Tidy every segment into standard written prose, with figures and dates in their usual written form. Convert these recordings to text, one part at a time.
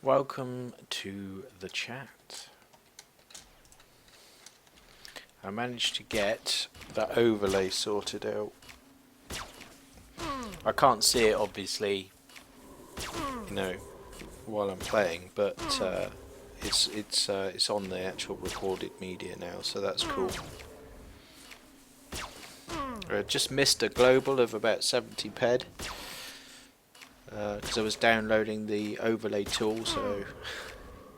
Welcome to the chat. I managed to get that overlay sorted out. I can't see it obviously, while I'm playing, but it's on the actual recorded media now, so that's cool. I just missed a global of about 70 ped because I was downloading the overlay tool, so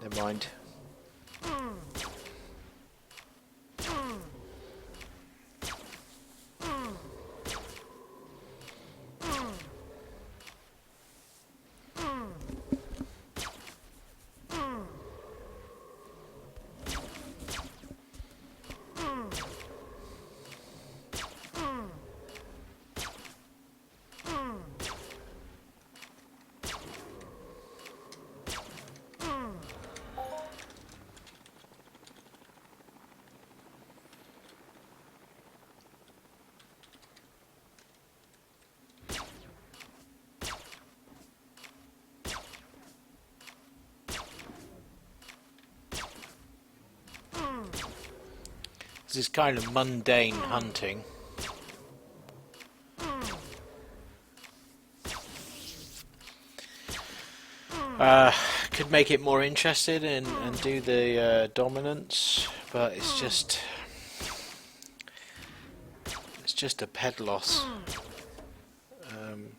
never mind. This is kind of mundane hunting. Could make it more interesting and do the dominance, but it's just a ped loss. And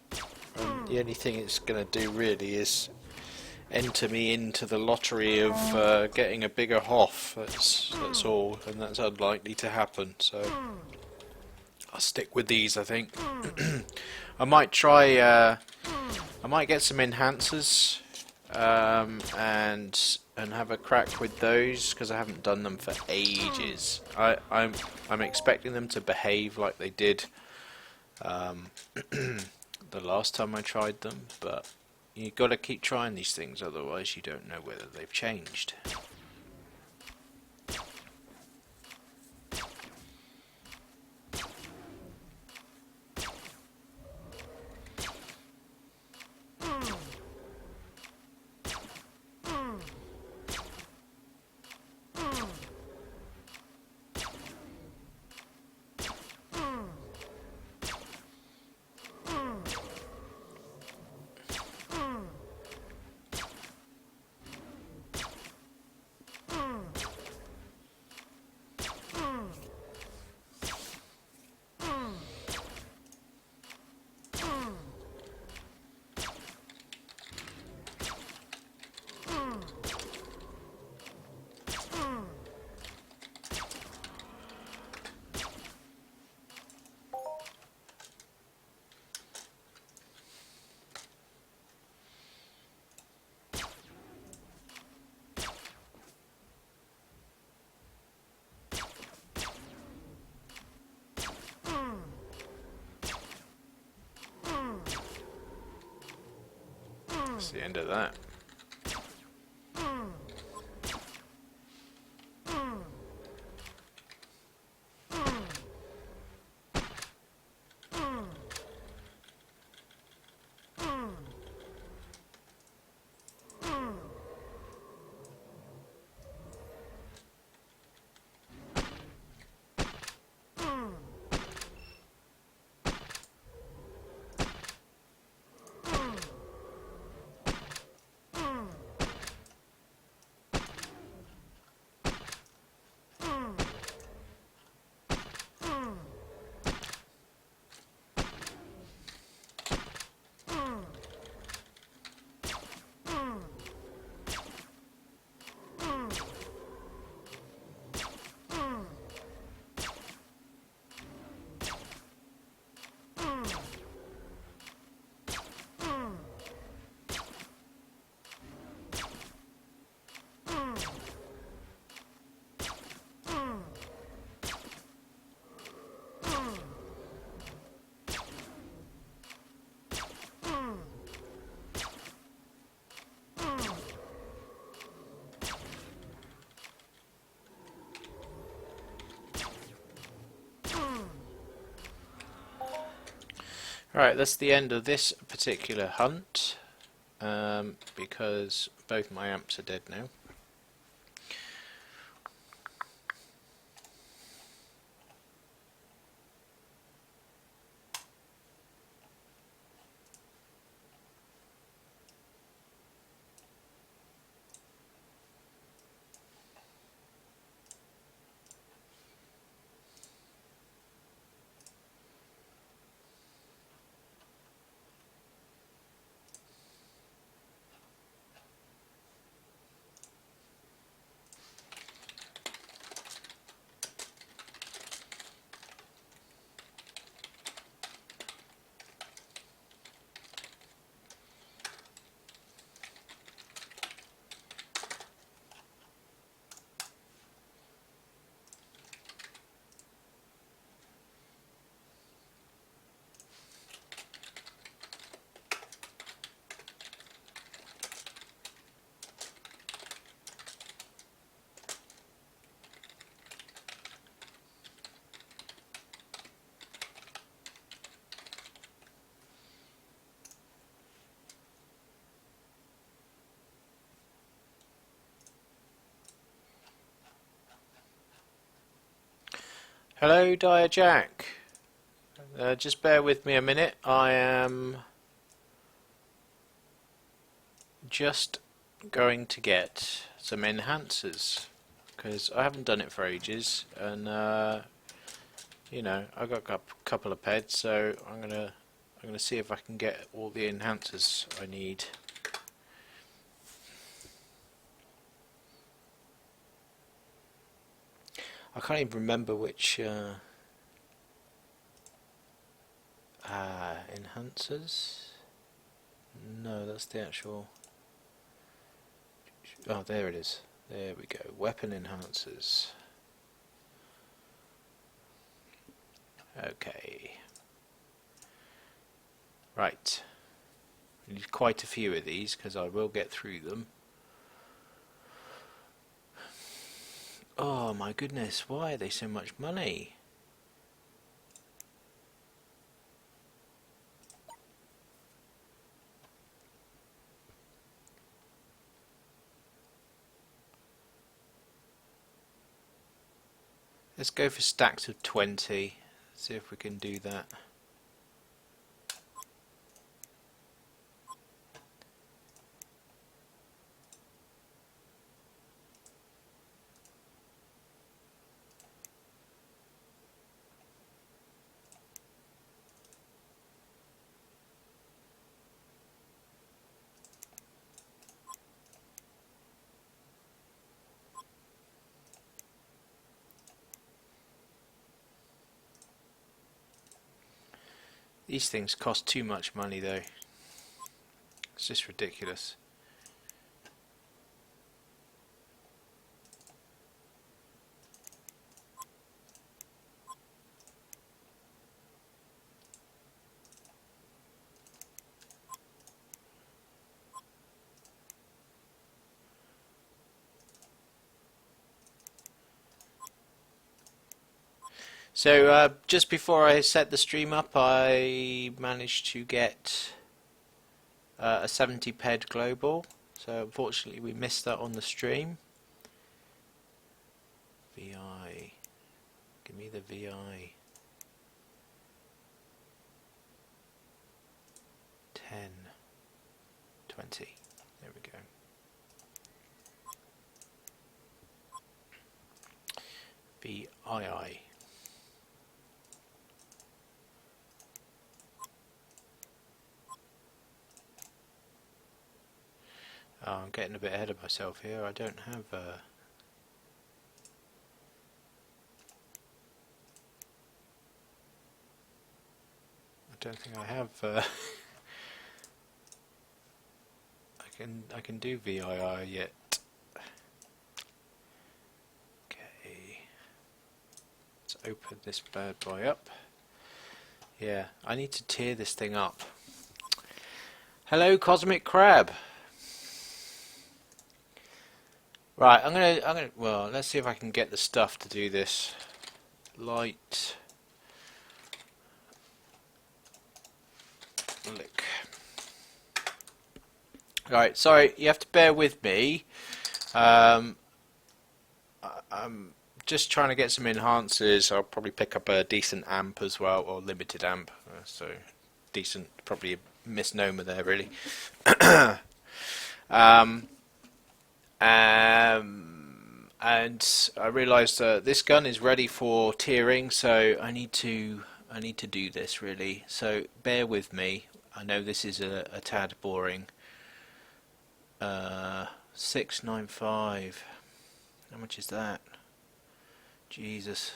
the only thing it's going to do really is enter me into the lottery of getting a bigger Hoff. That's all, and that's unlikely to happen. So I'll stick with these, I think. I might try. I might get some enhancers and have a crack with those because I haven't done them for ages. I'm expecting them to behave like they did the last time I tried them, but you've got to keep trying these things, otherwise you don't know whether they've changed. That's the end of that. Right, that's the end of this particular hunt. because both my amps are dead now. Hello, Dire Jack. Just bear with me a minute. I am just going to get some enhancers because I haven't done it for ages, and you know, I've got a couple of peds, so I'm gonna see if I can get all the enhancers I need. I can't even remember which enhancers. No, that's the actual. Oh, there it is. There we go. Weapon enhancers. Okay. Right. I need quite a few of these because I will get through them. Oh my goodness, why are they so much money? Let's go for stacks of 20. See if we can do that. These things cost too much money though. It's just ridiculous. So just before I set the stream up, I managed to get a 70 ped global. So unfortunately we missed that on the stream. VI. Give me the VI. 10. 20. There we go. VII. Oh, I'm getting a bit ahead of myself here. I don't have I don't think I have I can do VII yet. Okay. Let's open this bad boy up. Yeah, I need to tear this thing up. Hello, Cosmic Crab. Right, I'm gonna. Well, let's see if I can get the stuff to do this. Light. Lick. Right, sorry, you have to bear with me. Um, I'm just trying to get some enhancers. I'll probably pick up a decent amp as well, or limited amp. So decent, probably a misnomer there, really. um, and I realised this gun is ready for tiering, so I need to do this really. So bear with me. I know this is a tad boring. 695. How much is that? Jesus.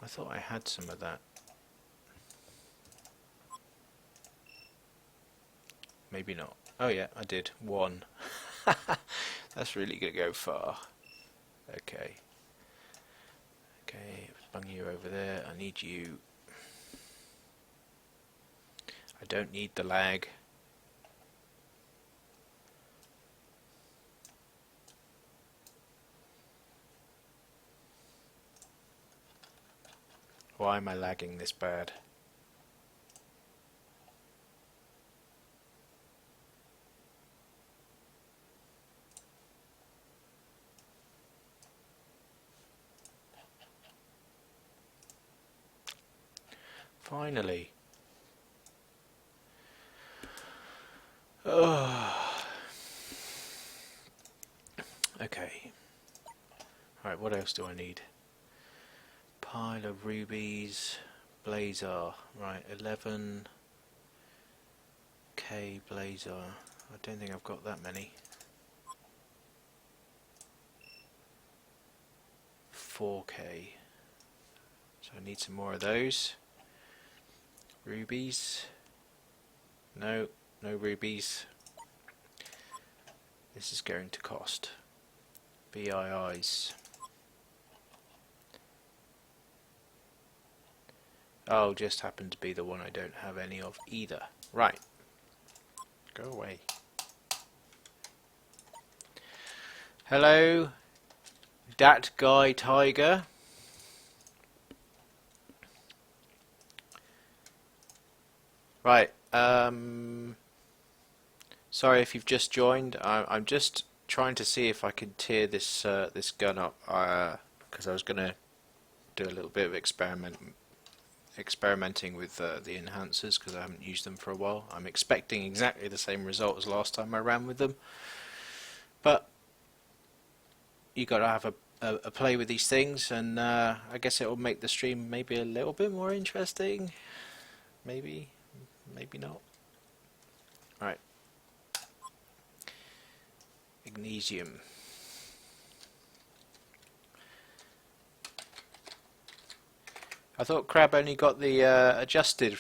I thought I had some of that. Maybe not. Oh yeah, I did. One. That's really gonna go far. Okay. Okay, bung you over there. I need you. I don't need the lag. Why am I lagging this bad? Finally. Oh. Okay. Alright, what else do I need? Pile of rubies. Blazer. Right, 11k blazer. I don't think I've got that many. 4k. So I need some more of those. Rubies. No, no rubies. This is going to cost. BIIs. Oh, just happened to be the one I don't have any of either. Right. Go away. Hello, that guy Tiger. Right. Sorry if you've just joined. I'm just trying to see if I can tier this this gun up because I was gonna do a little bit of experimenting with the enhancers because I haven't used them for a while. I'm expecting exactly the same result as last time I ran with them, but you got to have a play with these things, and I guess it will make the stream maybe a little bit more interesting. Maybe, maybe not. Right. Magnesium. I thought Crab only got the adjusted,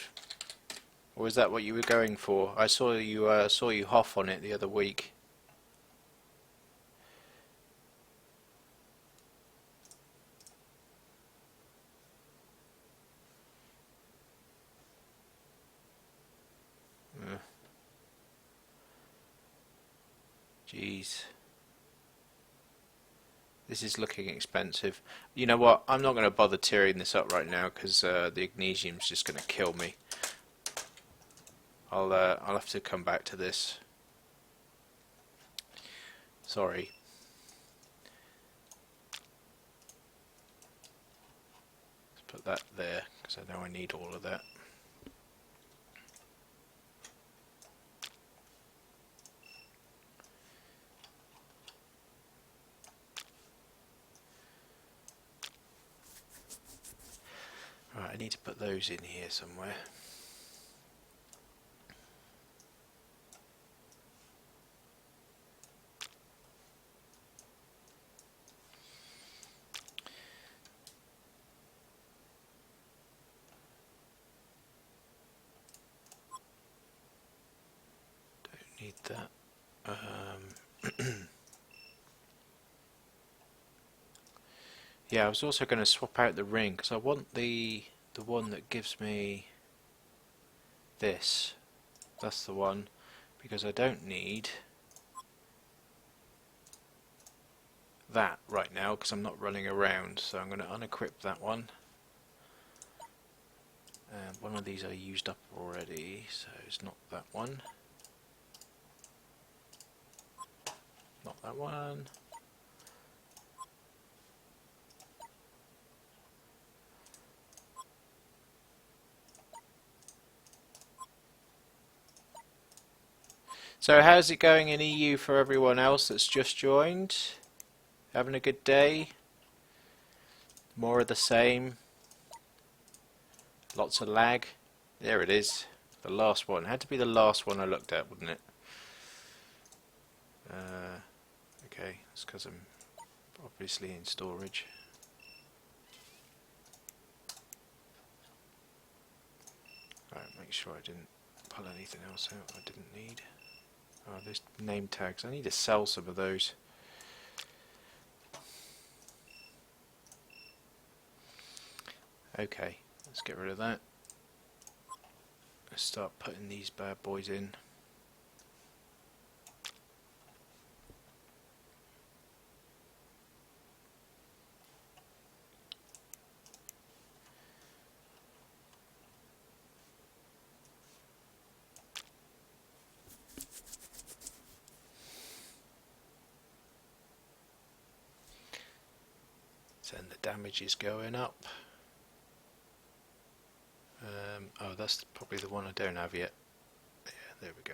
or is that what you were going for? I saw you hoff on it the other week. Jeez. This is looking expensive. You know what? I'm not going to bother tearing this up right now because the magnesium's just going to kill me. I'll have to come back to this. Sorry. Let's put that there because I know I need all of that. Right, I need to put those in here somewhere. Don't need that. Yeah, I was also going to swap out the ring because I want the one that gives me this. That's the one, because I don't need that right now because I'm not running around, so I'm going to unequip that one. And one of these I used up already, so it's not that one. Not that one. So how's it going in EU for everyone else that's just joined? Having a good day? More of the same? Lots of lag? There it is. The last one. Had to be the last one I looked at, wouldn't it? Okay, it's because I'm obviously in storage. Right, make sure I didn't pull anything else out I didn't need. Oh, there's name tags. I need to sell some of those. Okay, let's get rid of that. Let's start putting these bad boys in. And the damage is going up. Oh, that's probably the one I don't have yet. Yeah, there we go.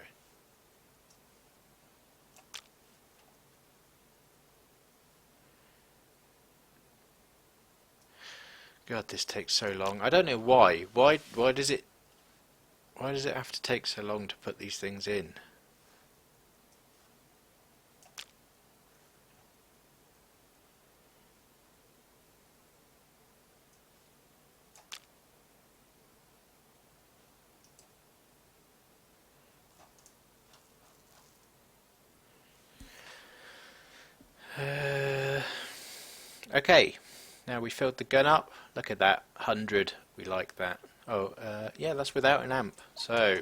God, this takes so long. I don't know why. Why does it have to take so long to put these things in? Okay, now we filled the gun up. Look at that, 100. We like that. Oh, yeah, that's without an amp. So,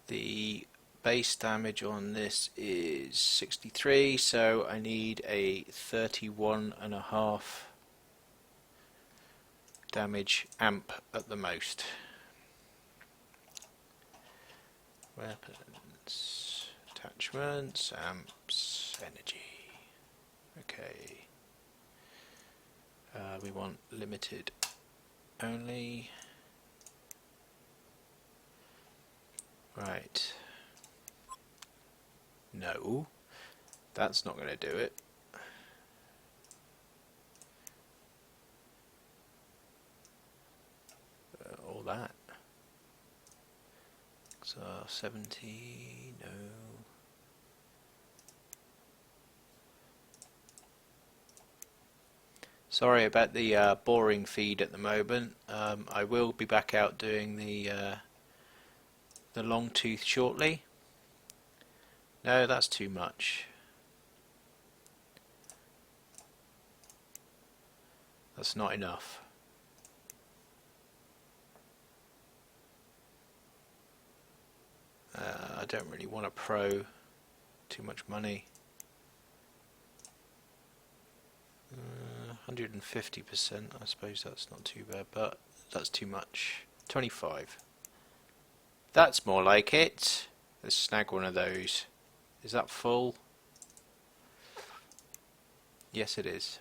the base damage on this is 63, so I need a 31.5 damage amp at the most. Weapons, attachments, amps, energy. Okay. We want limited only. Right. No, that's not going to do it. All that. So 70, no. Sorry about the boring feed at the moment. I will be back out doing the Longtooth shortly. No, that's too much. That's not enough. I don't really want a pro. Too much money. 150%, I suppose that's not too bad, but that's too much. 25. That's more like it. Let's snag one of those. Is that full? Yes, it is.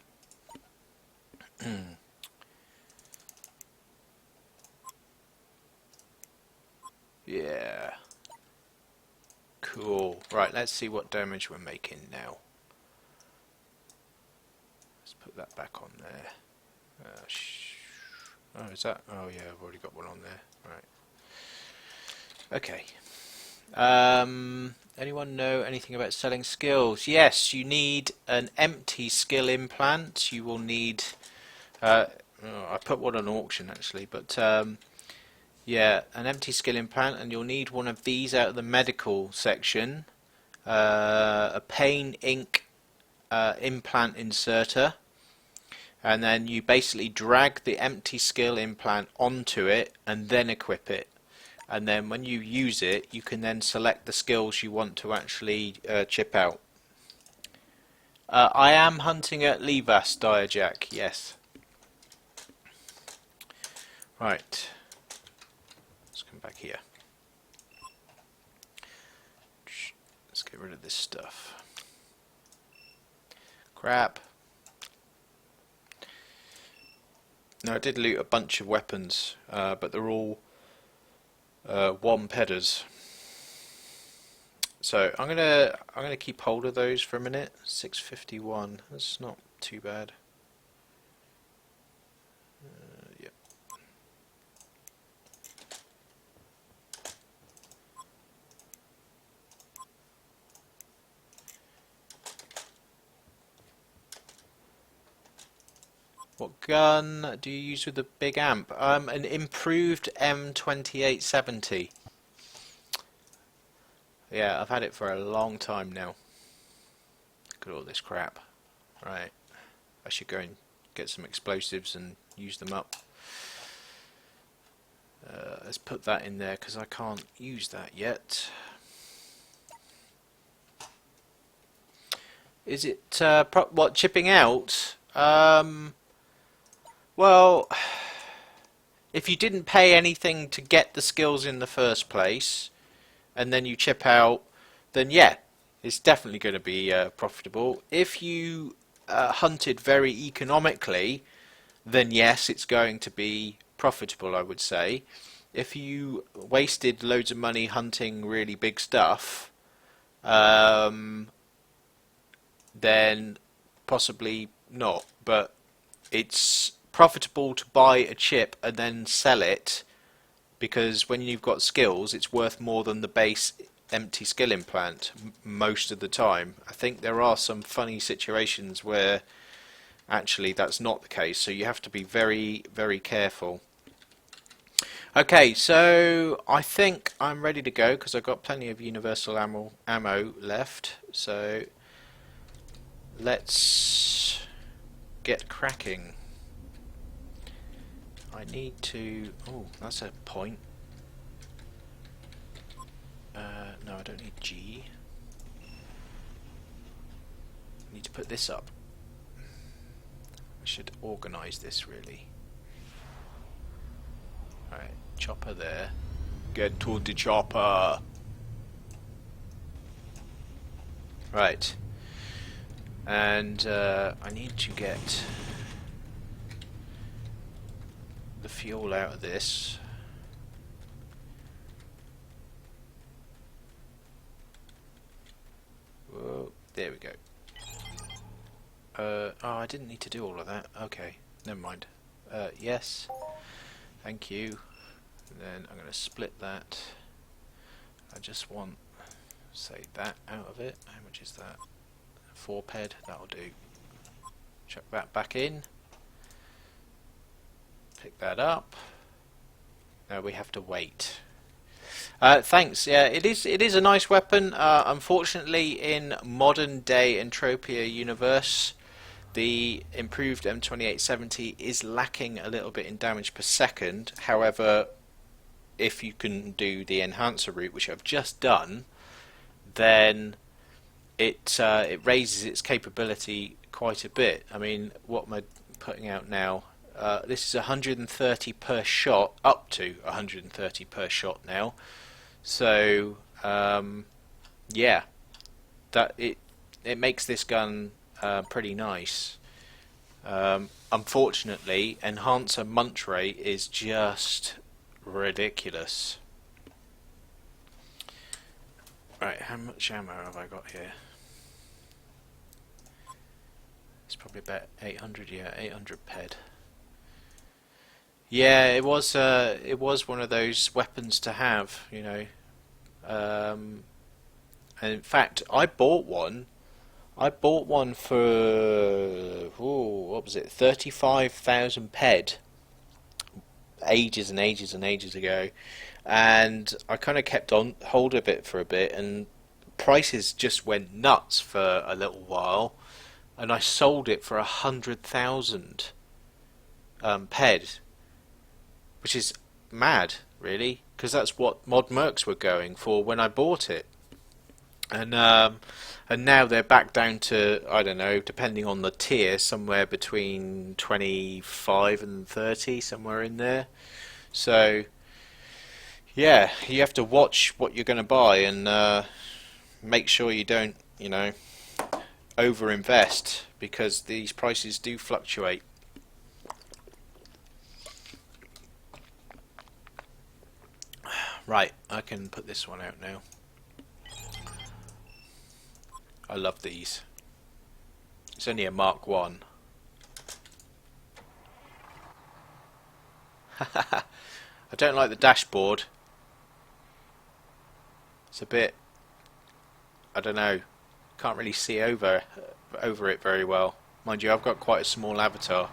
Yeah. Cool. Right, let's see what damage we're making now. Let's put that back on there. Oh, is that? Oh, yeah, I've already got one on there. Right. Okay. Anyone know anything about selling skills? Yes, you need an empty skill implant. You will need... I put one on auction actually, but yeah, an empty skill implant, and you'll need one of these out of the medical section. A pain ink implant inserter, and then you basically drag the empty skill implant onto it and then equip it. and then when you use it, you can then select the skills you want to actually chip out. I am hunting at Levas, Diajack, yes. Right, let's come back here. Let's get rid of this stuff. Crap. Now I did loot a bunch of weapons, but they're all one pedders. So I'm gonna keep hold of those for a minute. 651. That's not too bad. Yep. What gun do you use with the big amp? An improved M2870. Yeah, I've had it for a long time now. Look at all this crap. Right, I should go and get some explosives and use them up. Let's put that in there because I can't use that yet. Is it what, chipping out? Well, if you didn't pay anything to get the skills in the first place, and then you chip out, then yeah, it's definitely going to be profitable. If you hunted very economically, then yes, it's going to be profitable, I would say. If you wasted loads of money hunting really big stuff, then possibly not. But it's profitable to buy a chip and then sell it, because when you've got skills, it's worth more than the base empty skill implant most of the time. I think there are some funny situations where actually that's not the case, so you have to be very, very careful. Okay, so I think I'm ready to go because I've got plenty of universal ammo left, so let's get cracking. I need to... oh, that's a point. No, I don't need G. I need to put this up. I should organise this really. Alright, chopper there. Get to the chopper! Right. And I need to get the fuel out of this. Whoa, there we go. Oh, I didn't need to do all of that. Okay, never mind. Yes, thank you. And then I'm going to split that. I just want, say, that out of it. How much is that? 4 ped, that'll do. Chuck that back in. Pick that up. Now we have to wait. Thanks. Yeah, it is a nice weapon. Unfortunately, in modern day Entropia Universe, the improved M2870 is lacking a little bit in damage per second. However, if you can do the enhancer route, which I've just done, then it raises its capability quite a bit. I mean, what am I putting out now? This is 130 per shot, up to 130 per shot now. So yeah, that it makes this gun pretty nice. Unfortunately, enhancer munch rate is just ridiculous. Right, how much ammo have I got here? It's probably about 800. Yeah, 800 ped. Yeah, it was one of those weapons to have, you know. And in fact, I bought one. I bought one for what was it? 35,000 ped. Ages and ages and ages ago, and I kind of kept on hold of it for a bit, and prices just went nuts for a little while, and I sold it for 100,000 ped. Which is mad, really. because that's what mod mercs were going for when I bought it. And now they're back down to, I don't know, depending on the tier, somewhere between 25 and 30, somewhere in there. So yeah, you have to watch what you're going to buy and make sure you don't, you know, overinvest, because these prices do fluctuate. Right, I can put this one out now. I love these. It's only a Mark 1. I don't like the dashboard. It's a bit, I don't know, can't really see over it very well. Mind you, I've got quite a small avatar.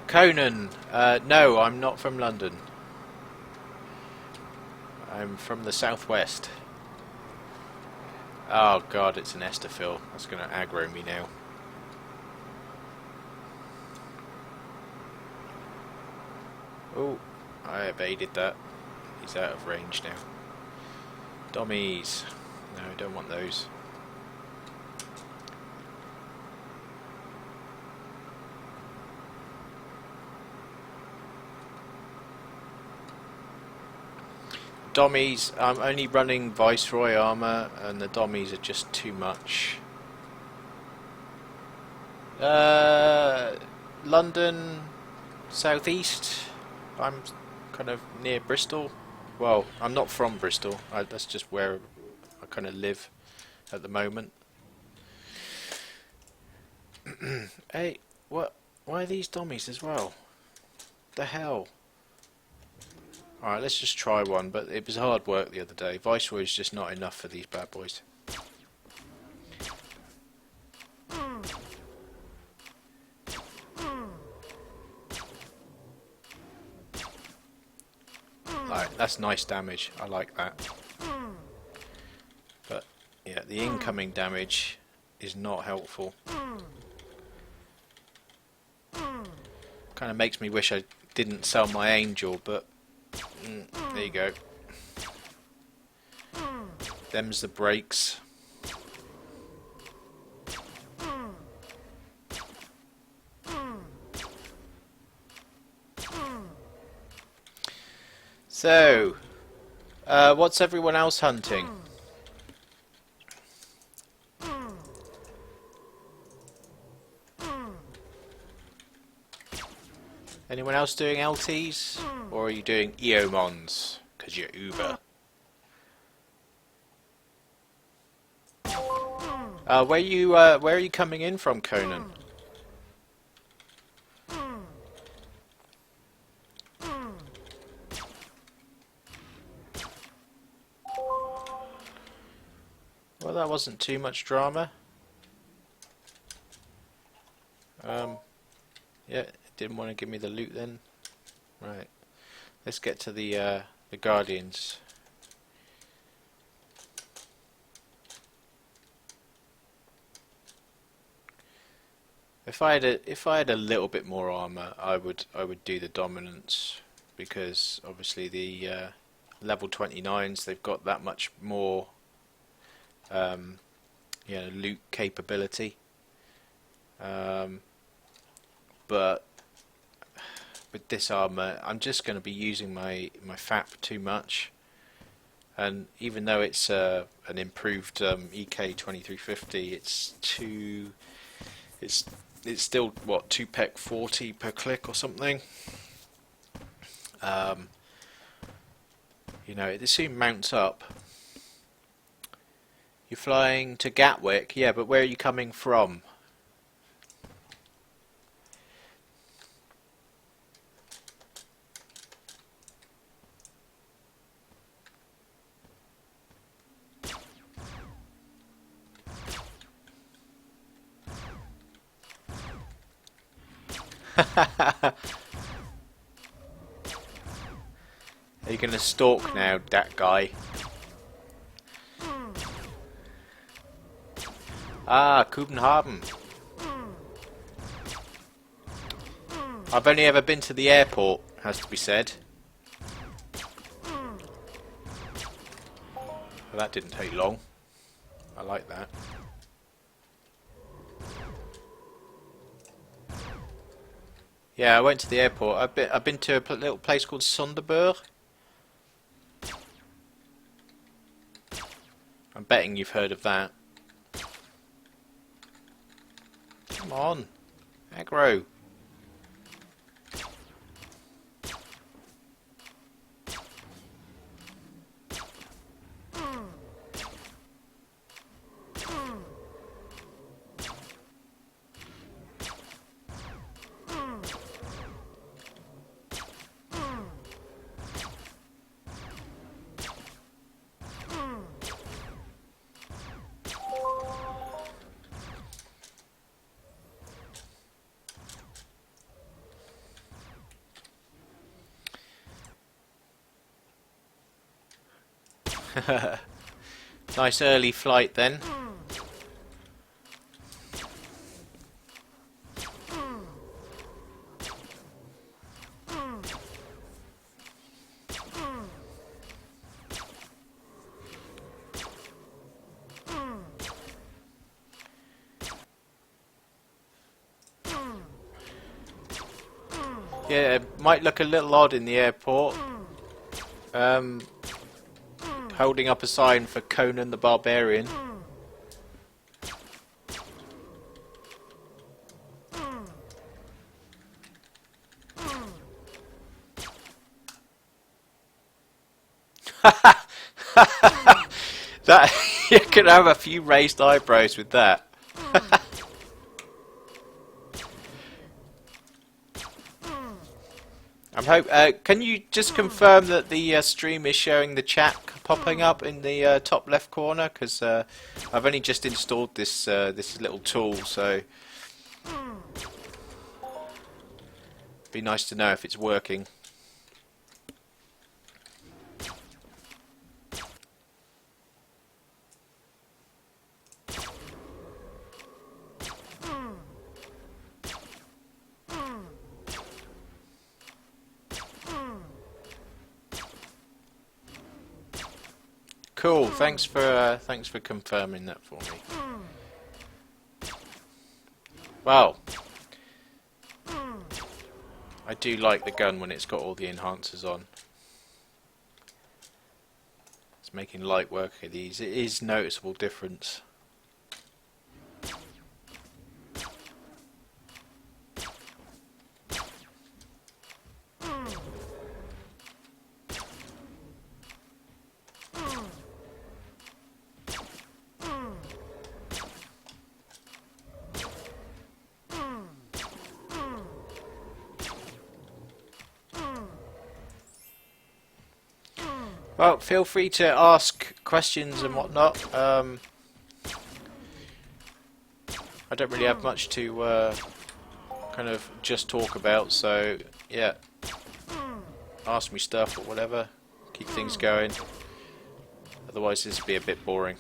Conan, no, I'm not from London. I'm from the southwest. Oh god, it's an Esterphil. That's going to aggro me now. Oh, I evaded that. He's out of range now. Dommies. No, I don't want those. Dommies, I'm only running Viceroy armor, and the Dommies are just too much. London, southeast. I'm kind of near Bristol. Well, I'm not from Bristol. That's just where I kind of live at the moment. Hey, what? Why are these Dommies as well? The hell? Alright, let's just try one, but it was hard work the other day. Viceroy is just not enough for these bad boys. Alright, that's nice damage. I like that. But, yeah, the incoming damage is not helpful. Kind of makes me wish I didn't sell my angel, but there you go. Them's the breaks. So, what's everyone else hunting? Anyone else doing LTs? Or are you doing EOMons? Because you're Uber. Where are you coming in from, Conan? Well, that wasn't too much drama. Yeah, didn't want to give me the loot then. Right, let's get to the Guardians. If I had a little bit more armor, I would do the dominance, because obviously the level 29s, they've got that much more loot capability. But with this armor, I'm just going to be using my FAP too much, and even though it's an improved EK 2350, it's still what, 2 pec 40 per click or something. You know, it soon mounts up. You're flying to Gatwick, yeah, but where are you coming from? Are you gonna stalk now, that guy? Ah, Copenhagen. I've only ever been to the airport, has to be said. Well, that didn't take long. I like that. Yeah, I went to the airport. I've been to a little place called Sonderburg. I'm betting you've heard of that. Come on, aggro. Nice early flight then. Yeah, it might look a little odd in the airport. Holding up a sign for Conan the Barbarian. That you can have a few raised eyebrows with that. Can you just confirm that the stream is showing the chat popping up in the top left corner? Because I've only just installed this this little tool, so it'd be nice to know if it's working. Cool. Thanks for confirming that for me. Well, I do like the gun when it's got all the enhancers on. It's making light work of these. It is a noticeable difference. Well, feel free to ask questions and whatnot. I don't really have much to kind of just talk about, so yeah, ask me stuff or whatever. Keep things going. Otherwise, this would be a bit boring.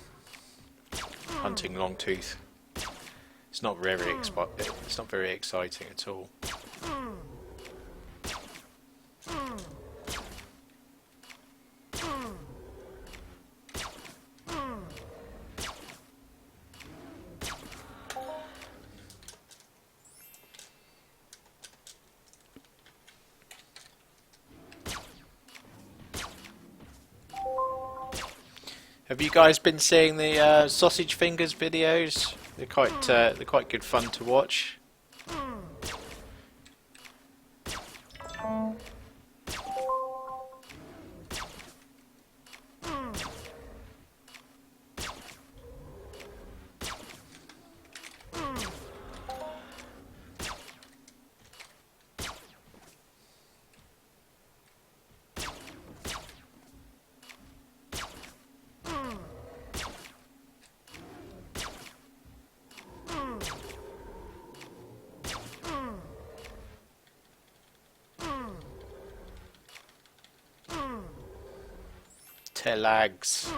Hunting Longtooth. It's not very exciting at all. Have you guys been seeing the sausage fingers videos? They're quite good fun to watch. Telags.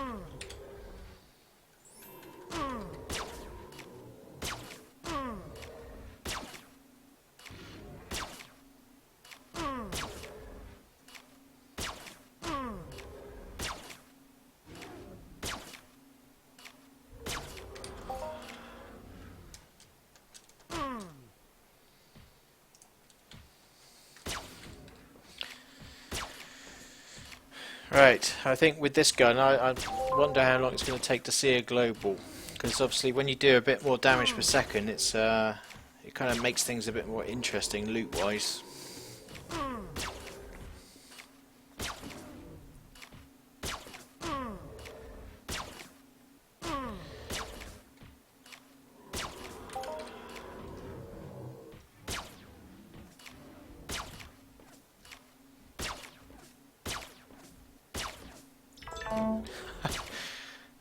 Right, I think with this gun, I wonder how long it's going to take to see a global. Because obviously when you do a bit more damage per second, it kind of makes things a bit more interesting loot-wise.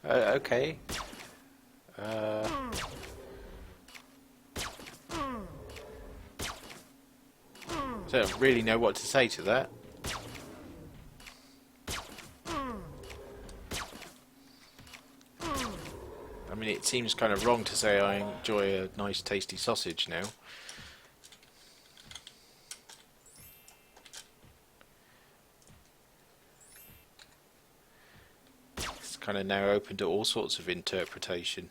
Okay. I don't really know what to say to that. I mean, it seems kind of wrong to say I enjoy a nice tasty sausage now. It's kind of now open to all sorts of interpretation.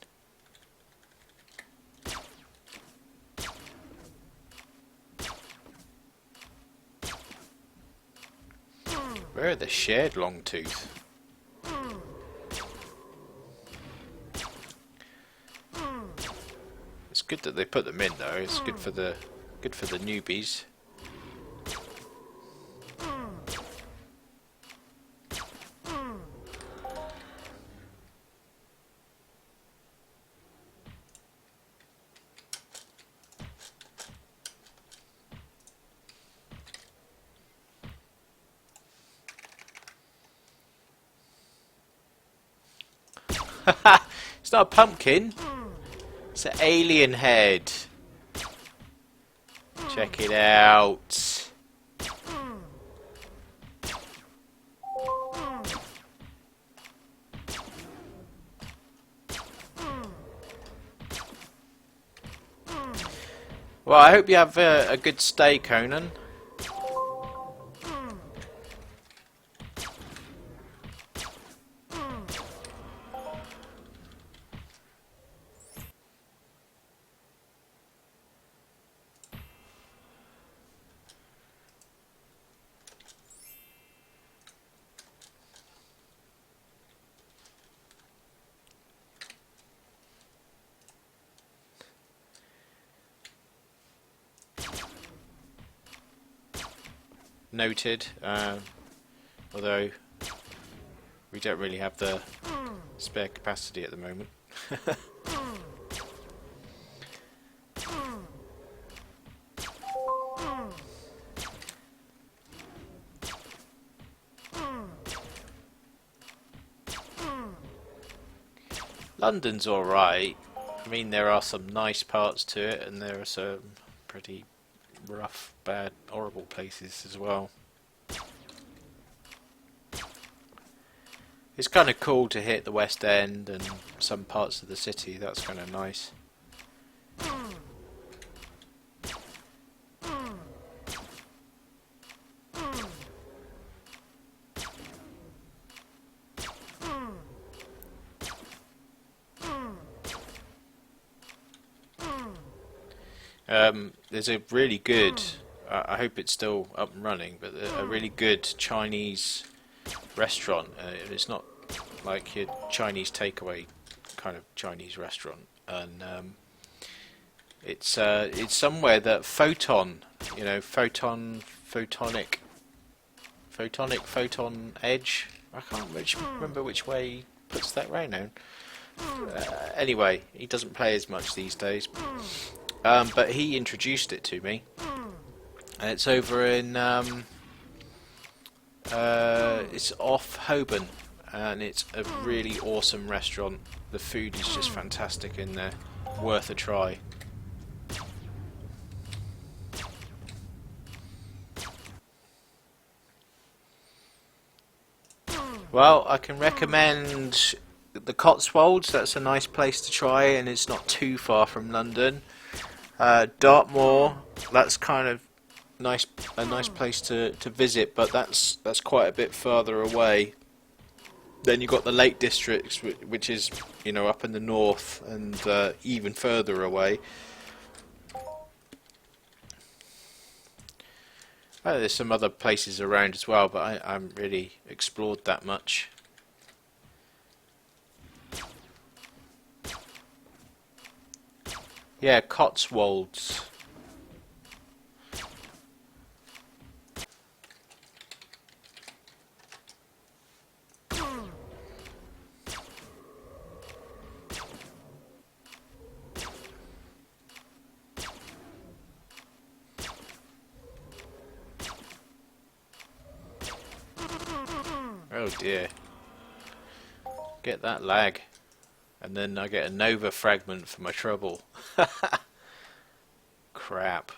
Where are the shared Longtooth? It's good that they put them in though. It's good for the newbies. It's not a pumpkin. It's an alien head. Check it out. Well, I hope you have a good stay, Conan. Noted, although we don't really have the spare capacity at the moment. London's alright. I mean, there are some nice parts to it, and there are some pretty rough, bad, horrible places as well. It's kind of cool to hit the West End and some parts of the city. That's kind of nice. There's a really good, I hope it's still up and running, but a really good Chinese restaurant. It's not like your Chinese takeaway kind of Chinese restaurant, and it's somewhere that Photon Edge. I can't remember which way he puts that round now. Anyway, he doesn't play as much these days. But he introduced it to me, and it's over in it's off Holborn, and it's a really awesome restaurant. The food is just fantastic in there, worth a try. Well, I can recommend the Cotswolds. That's a nice place to try, and it's not too far from London. Dartmoor, that's kind of a nice place to visit, but that's quite a bit further away. Then you've got the Lake Districts, which is up in the north and even further away. Oh, there's some other places around as well, but I haven't really explored that much. Yeah, Cotswolds. Oh dear. Get that lag. And then I get a Nova fragment for my trouble. Crap.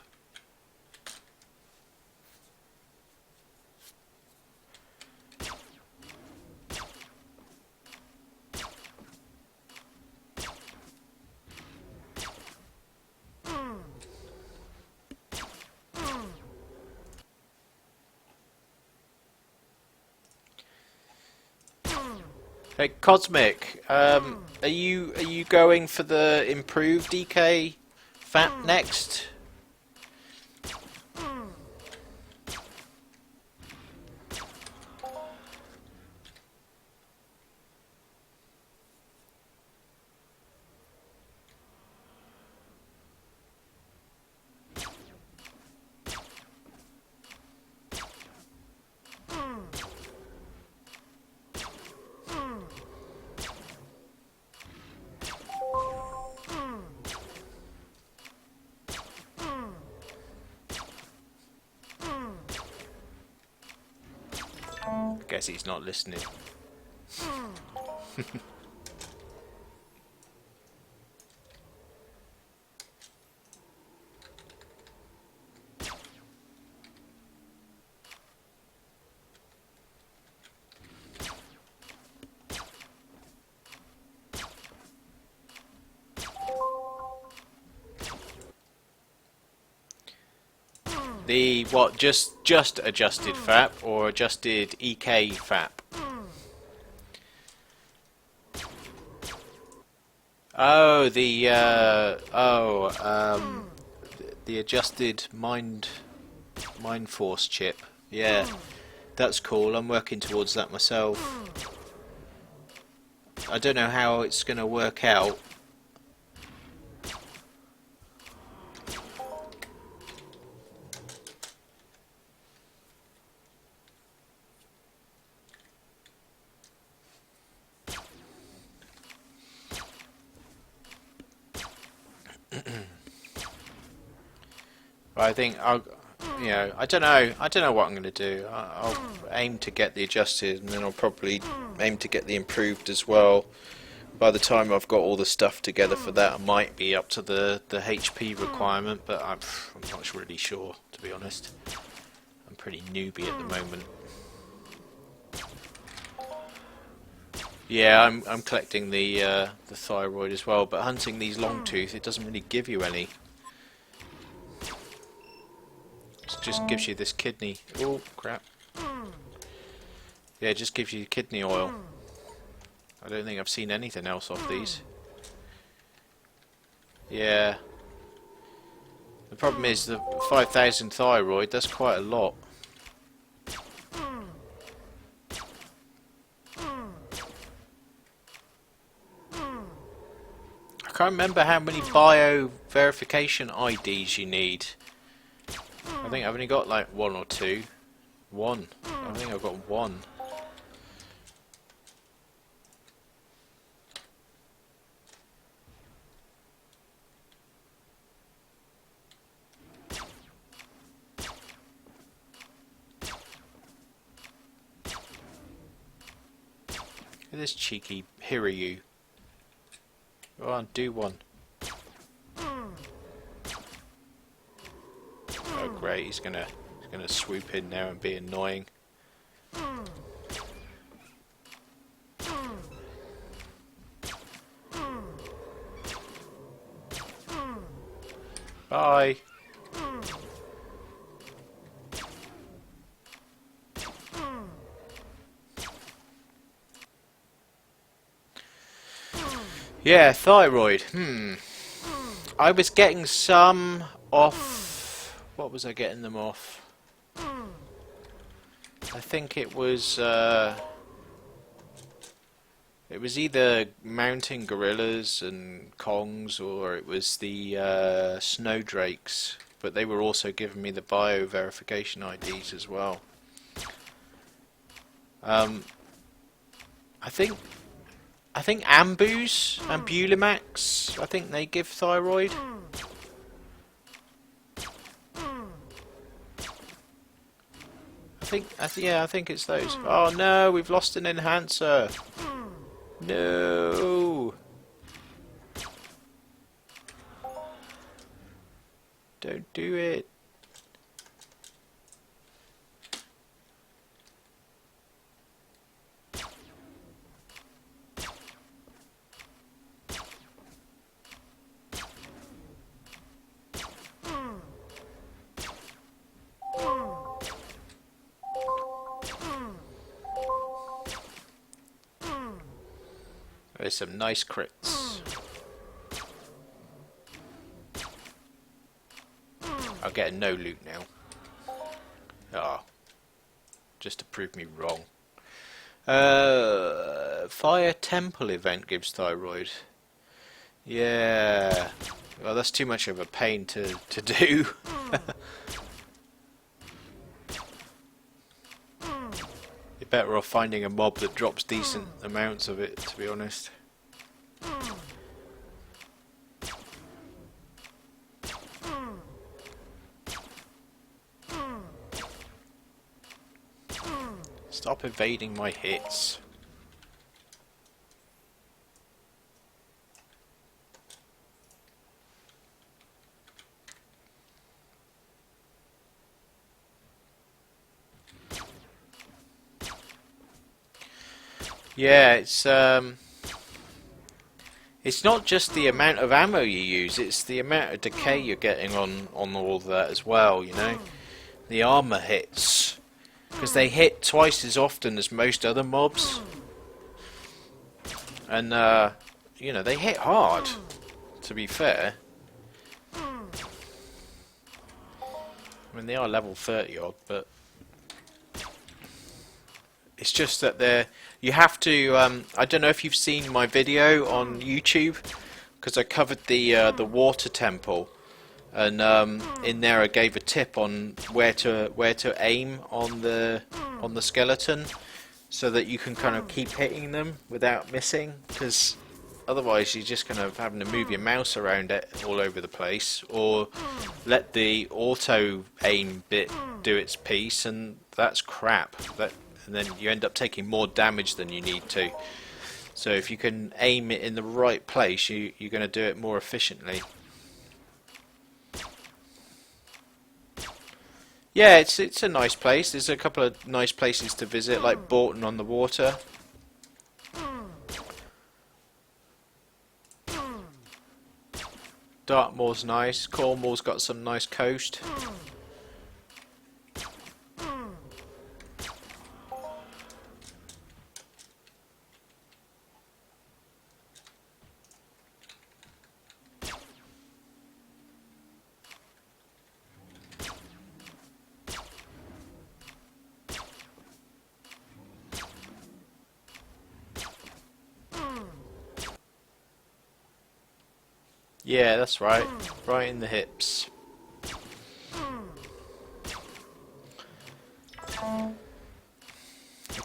Hey, Cosmic, are you going for the improved DK FAP next? Guess he's not listening. The what? Just adjusted FAP or adjusted EK FAP? Oh, the the adjusted mind force chip. Yeah, that's cool. I'm working towards that myself. I don't know how it's going to work out. I think I'll, I don't know what I'm going to do. I'll aim to get the adjusted, and then I'll probably aim to get the improved as well. By the time I've got all the stuff together for that, I might be up to the HP requirement, but I'm not really sure, to be honest. I'm pretty newbie at the moment. Yeah, I'm collecting the thyroid as well, but hunting these Longtooth, it doesn't really give you any. It just gives you this kidney. Oh crap! Yeah, it just gives you kidney oil. I don't think I've seen anything else off these. Yeah. The problem is the 5,000 thyroid. That's quite a lot. I can't remember how many bio verification IDs you need. I think I've only got like one or two. One. I think I've got one. Look at this cheeky Hiryu. Go on, do one. Oh great, he's gonna swoop in there and be annoying. Bye. Yeah, thyroid. I was getting some off. What was I getting them off? I think it was either mountain gorillas and kongs, or it was the snowdrakes. But they were also giving me the bio verification IDs as well. I think Ambus and Bulimax, I think they give thyroid. Yeah, I think it's those. Oh no, we've lost an enhancer. No. Don't do it. There's some nice crits. I'll get a no loot now. Ah, just to prove me wrong. Fire Temple event gives thyroid. Yeah. Well, that's too much of a pain to do. You're better off finding a mob that drops decent amounts of it, to be honest. Stop evading my hits. Yeah, it's not just the amount of ammo you use, it's the amount of decay you're getting on all of that as well, you know. The armor hits, because they hit twice as often as most other mobs. And you know, they hit hard, to be fair. I mean, they are level 30 odd, but it's just that you have to. I don't know if you've seen my video on YouTube, because I covered the water temple, and in there I gave a tip on where to aim on the skeleton, so that you can kind of keep hitting them without missing. Because otherwise you're just kind of having to move your mouse around it all over the place, or let the auto aim bit do its piece, and that's crap. And then you end up taking more damage than you need to. So if you can aim it in the right place, you're going to do it more efficiently. Yeah, it's a nice place. There's a couple of nice places to visit, like Borton on the Water. Dartmoor's nice. Cornwall's got some nice coast. Yeah, that's right. Right in the hips. I'm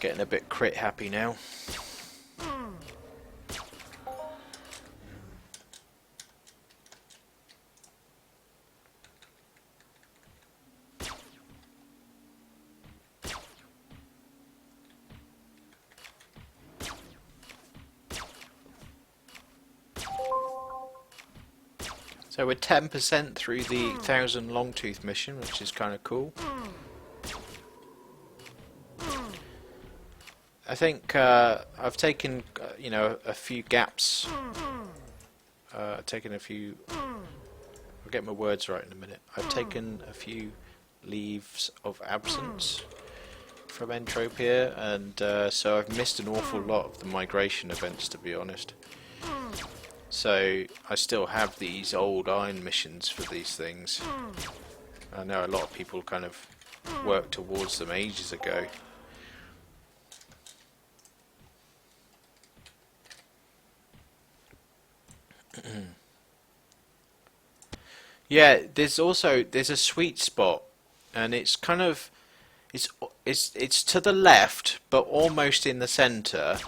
getting a bit crit happy now. So we're 10% through the 1000 Longtooth mission, which is kind of cool. I think I've taken, you know, a few gaps. Taken a few. I'll get my words right in a minute. I've taken a few leaves of absence from Entropia, and so I've missed an awful lot of the migration events, to be honest. So I still have these old iron missions for these things. I know a lot of people kind of worked towards them ages ago. Yeah, there's a sweet spot, and it's kind of it's to the left, but almost in the center.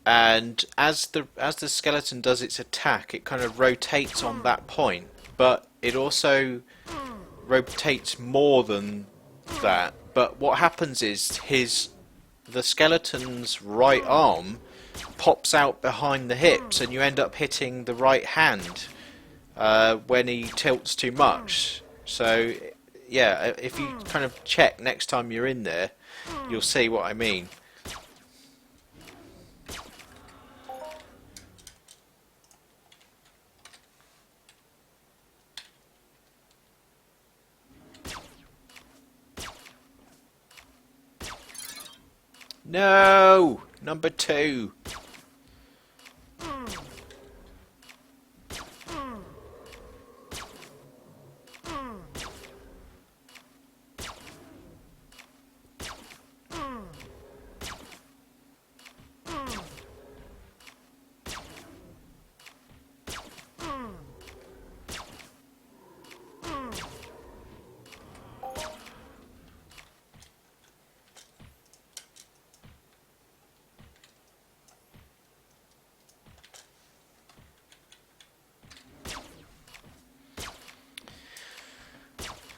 And as the skeleton does its attack, it kind of rotates on that point, but it also rotates more than that. But what happens is the skeleton's right arm pops out behind the hips, and you end up hitting the right hand when he tilts too much. So yeah, if you kind of check next time you're in there, you'll see what I mean. No! Number 2!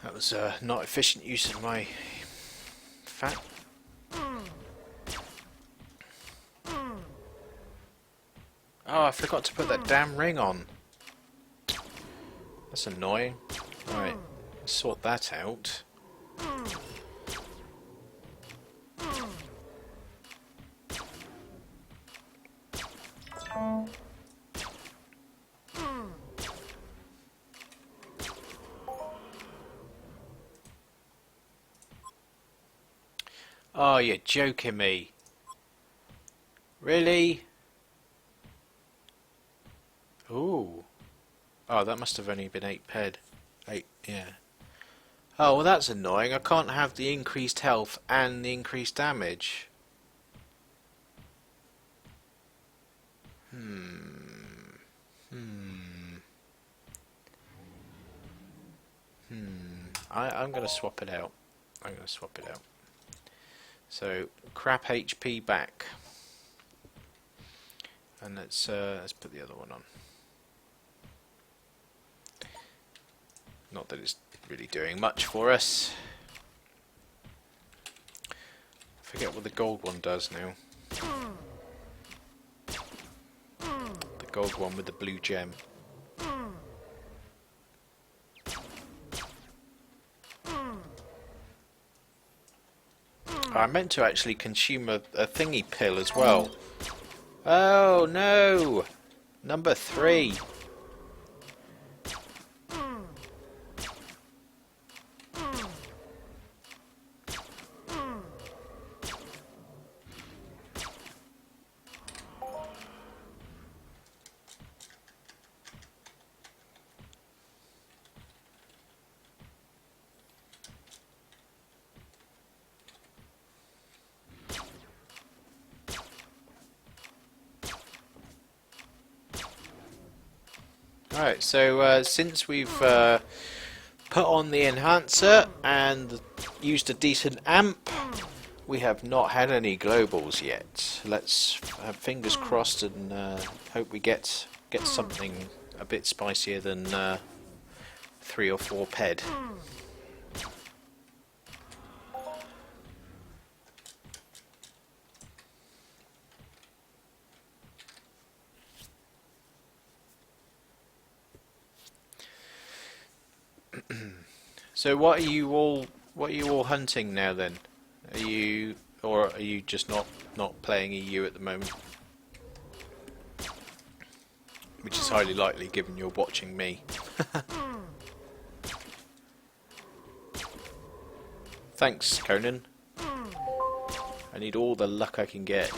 That was not efficient use of my fat. Oh, I forgot to put that damn ring on. That's annoying. Right, let's sort that out. Oh, you're joking me. Really? Ooh. Oh, that must have only been 8 ped. 8, yeah. Oh, well that's annoying. I can't have the increased health and the increased damage. I'm going to swap it out. So, crap HP back. And let's put the other one on. Not that it's really doing much for us. Forget what the gold one does now. The gold one with the blue gem. I meant to actually consume a thingy pill as well. Oh no! Number 3. Right, so since we've put on the enhancer and used a decent amp, we have not had any globals yet. Let's have fingers crossed and hope we get something a bit spicier than 3 or 4 ped. So what are you all hunting now then? Are you just not playing EU at the moment? Which is highly likely given you're watching me. Thanks, Conan. I need all the luck I can get.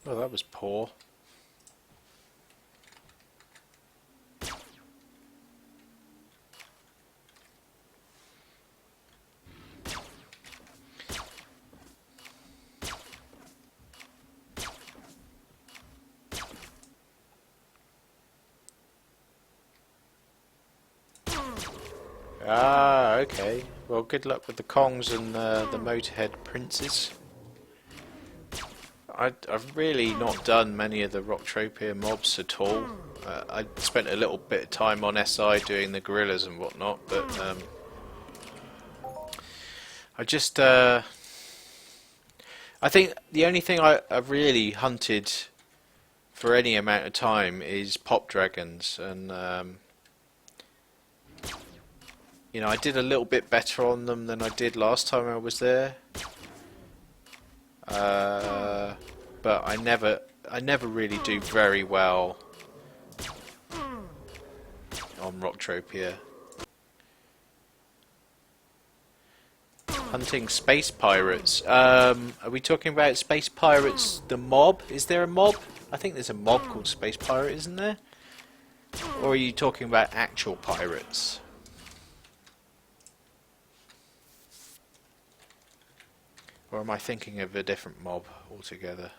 Well, that was poor. Ah, okay. Well, good luck with the Kongs and the Motorhead Princes. I've really not done many of the Rocktropia mobs at all. I spent a little bit of time on SI doing the gorillas and whatnot, but I just I think the only thing I've really hunted for any amount of time is pop dragons, and you know, I did a little bit better on them than I did last time I was there. But I never really do very well on Rocktropia. Hunting space pirates. Are we talking about space pirates, the mob? Is there a mob? I think there's a mob called Space Pirate, isn't there? Or are you talking about actual pirates? Or am I thinking of a different mob altogether?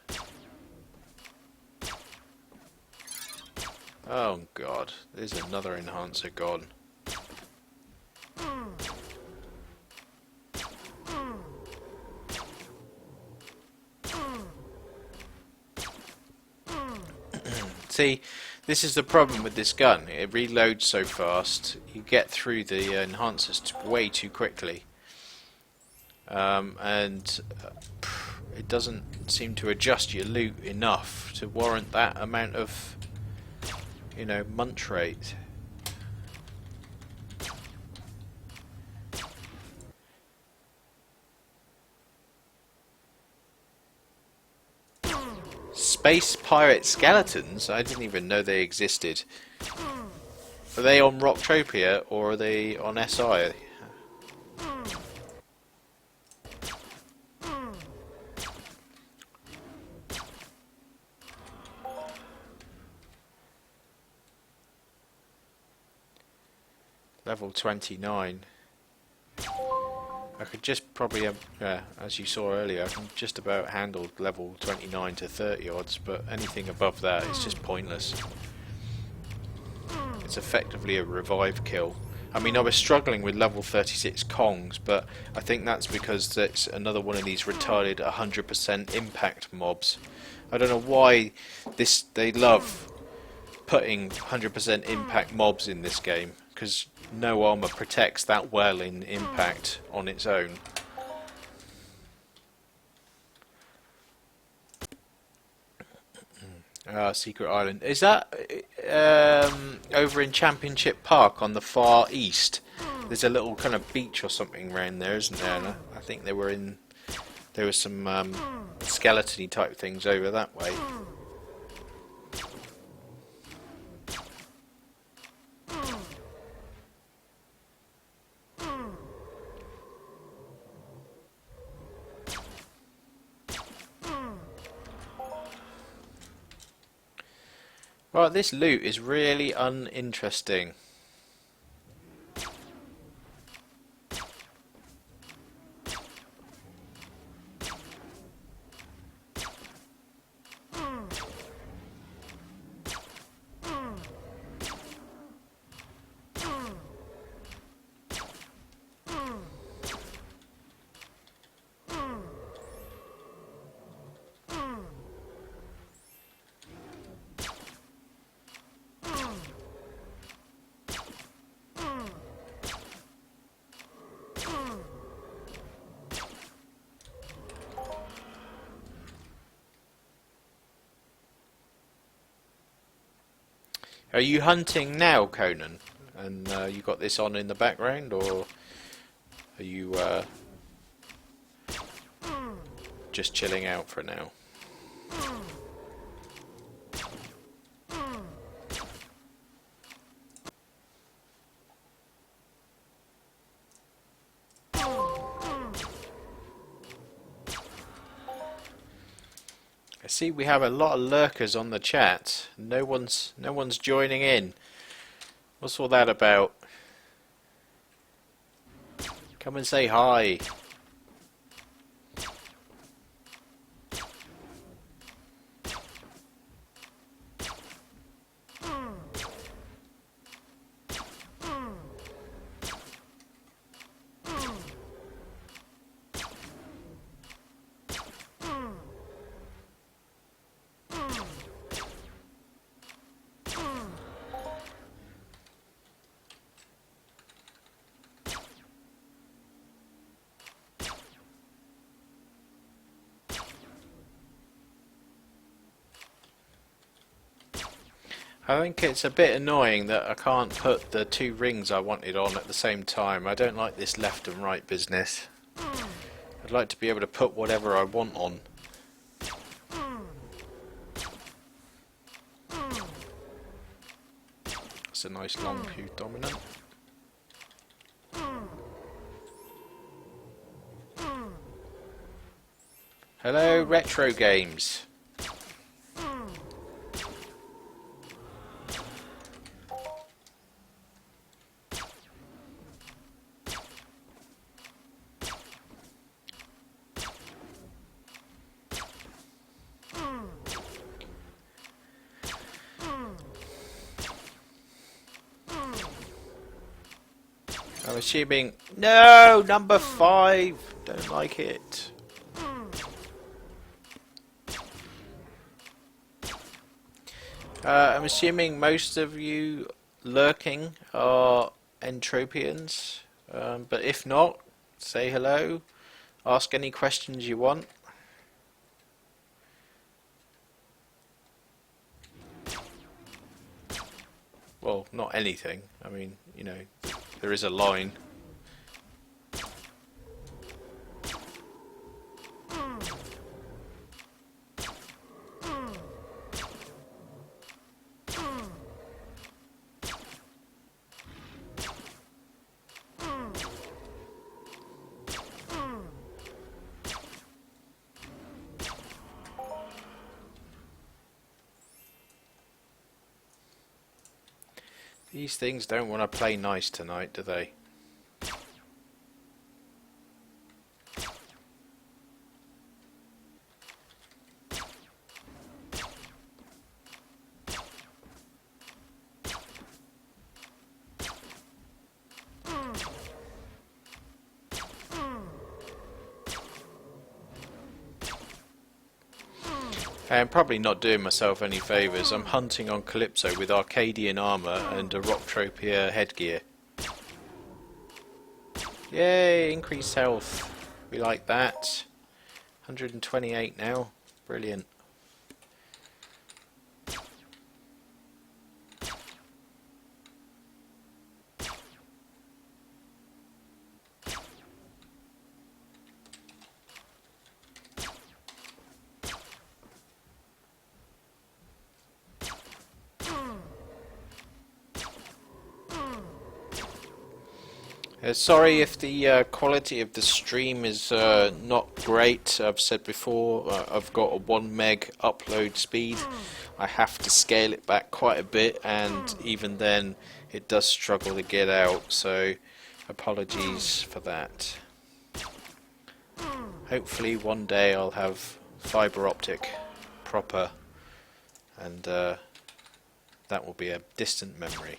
Oh god, there's another enhancer gone. See, this is the problem with this gun. It reloads so fast, you get through the enhancers way too quickly. And it doesn't seem to adjust your loot enough to warrant that amount of, you know, munch rate. Space pirate skeletons? I didn't even know they existed. Are they on Rocktropia or are they on SI? Level 29. I could just probably, as you saw earlier, I can just about handle level 29 to 30 odds, but anything above that is just pointless. It's effectively a revive kill. I mean, I was struggling with level 36 Kongs, but I think that's because it's another one of these retarded 100% impact mobs. I don't know why they love putting 100% impact mobs in this game, because no armor protects that well in impact on its own. Secret Island. Is that over in Championship Park on the far east? There's a little kind of beach or something around there, isn't there? And I think there were some skeleton-y type things over that way. Right, this loot is really uninteresting. Are you hunting now, Conan? And you got this on in the background, or are you just chilling out for now? I see we have a lot of lurkers on the chat. No one's joining in. What's all that about? Come and say hi. I think it's a bit annoying that I can't put the two rings I wanted on at the same time. I don't like this left and right business. I'd like to be able to put whatever I want on. That's a nice Longtooth dominant. Hello, retro games. I'm assuming... No! Number 5! Don't like it. I'm assuming most of you lurking are Entropians. But if not, say hello. Ask any questions you want. Well, not anything. I mean, you know, there is a line. These things don't want to play nice tonight, do they? I'm probably not doing myself any favours. I'm hunting on Calypso with Arcadian armour and a Rocktropia headgear. Yay, increased health. We like that. 128 now. Brilliant. Sorry if the quality of the stream is not great. I've said before, I've got a 1 meg upload speed. I have to scale it back quite a bit, and even then it does struggle to get out, so apologies for that. Hopefully one day I'll have fibre optic proper, and that will be a distant memory.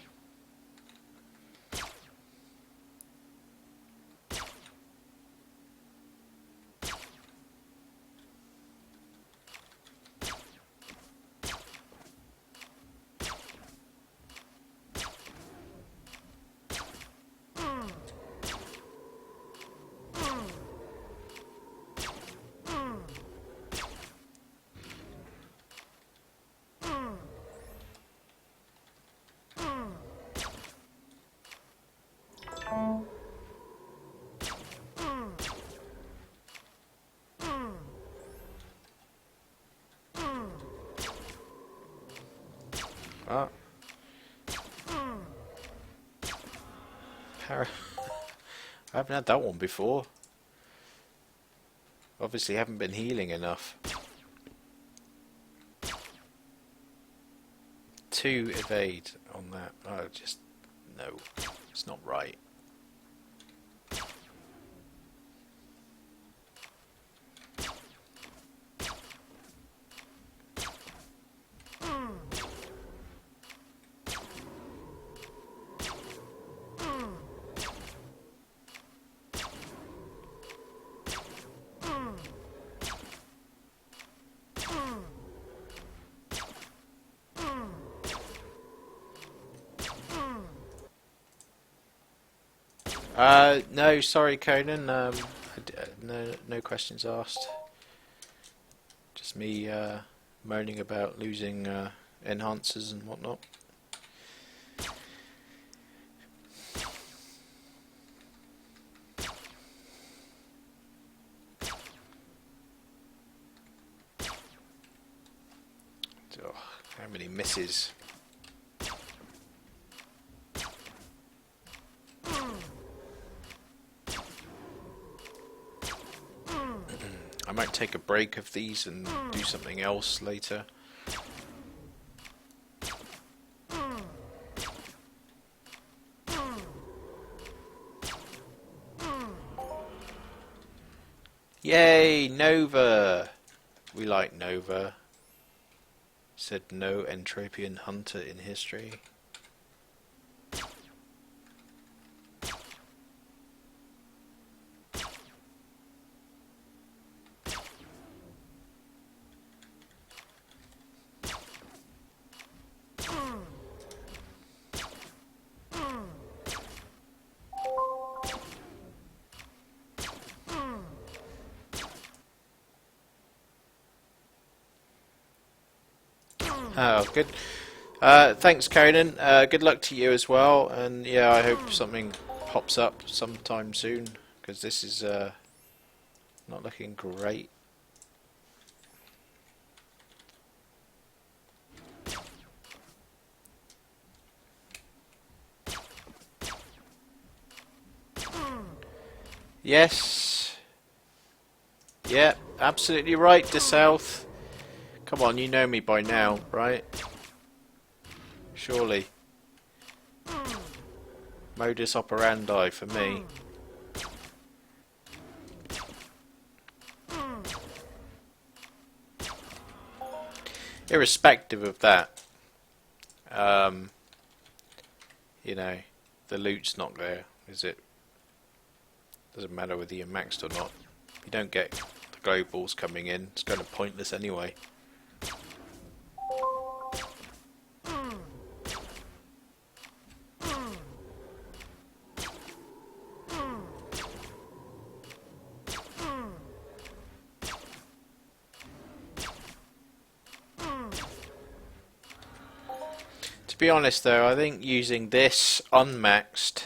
Ah. I haven't had that one before. Obviously haven't been healing enough. 2 evade on that. Oh, just no, it's not right. No, sorry, Conan. No questions asked. Just me moaning about losing enhancers and whatnot. Oh, how many misses? I might take a break of these and do something else later. Yay, Nova! We like Nova. Said no Entropian Hunter in history. Oh, good. Thanks, Conan. Good luck to you as well. And yeah, I hope something pops up sometime soon, because this is not looking great. Yes. Yeah, absolutely right, DeSouth. Come on, you know me by now, right? Surely. Modus operandi for me. Irrespective of that, you know, the loot's not there, is it? Doesn't matter whether you're maxed or not. If you don't get the globals coming in, it's kind of pointless anyway. To be honest though, I think using this unmaxed,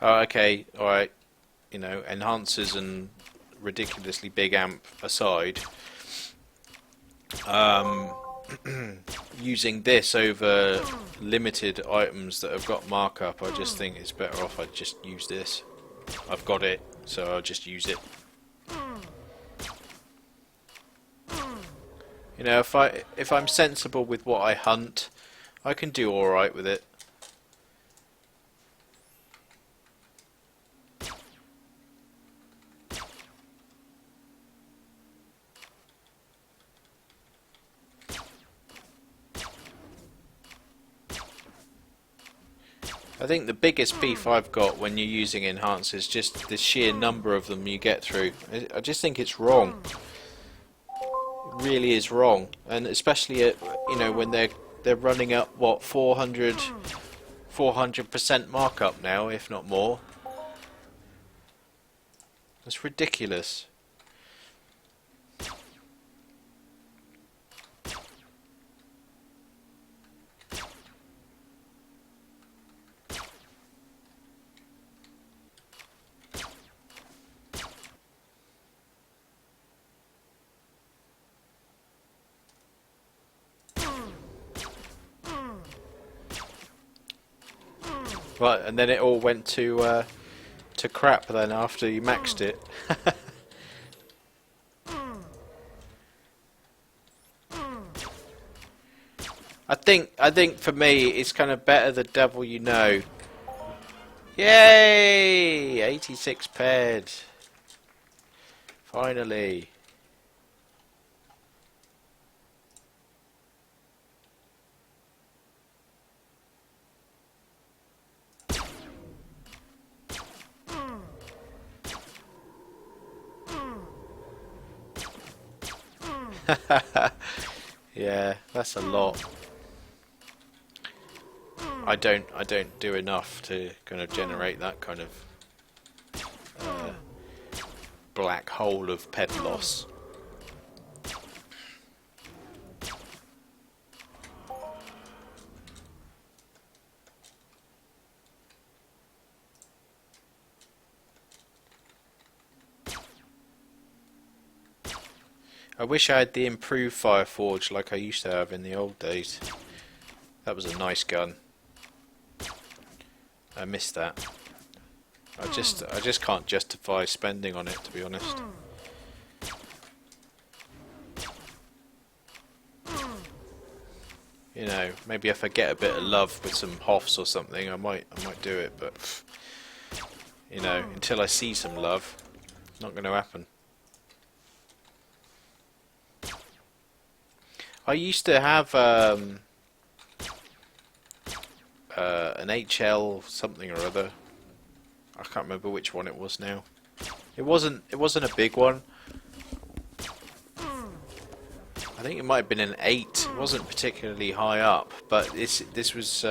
okay, alright, you know, enhancers and ridiculously big amp aside, using this over limited items that have got markup, I just think it's better off I just use this. I've got it, so I'll just use it. You know, if I'm sensible with what I hunt, I can do alright with it. I think the biggest beef I've got when you're using enhancers is just the sheer number of them you get through. I just think it's wrong. It really is wrong, and especially at, you know, when they're running up what 400% markup now, if not more. That's ridiculous. Right, and then it all went to crap then after you maxed it. I think for me it's kind of better the devil you know. Yay! 86 paired. Finally. Yeah, that's a lot. I don't do enough to kind of generate that kind of black hole of ped loss. I wish I had the improved Fireforge like I used to have in the old days. That was a nice gun. I missed that. I just can't justify spending on it, to be honest. You know, maybe if I get a bit of love with some Hoffs or something, I might do it. But you know, until I see some love, it's not going to happen. I used to have an HL something or other. I can't remember which one it was now. It wasn't a big one. I think it might have been an 8. It wasn't particularly high up, but this was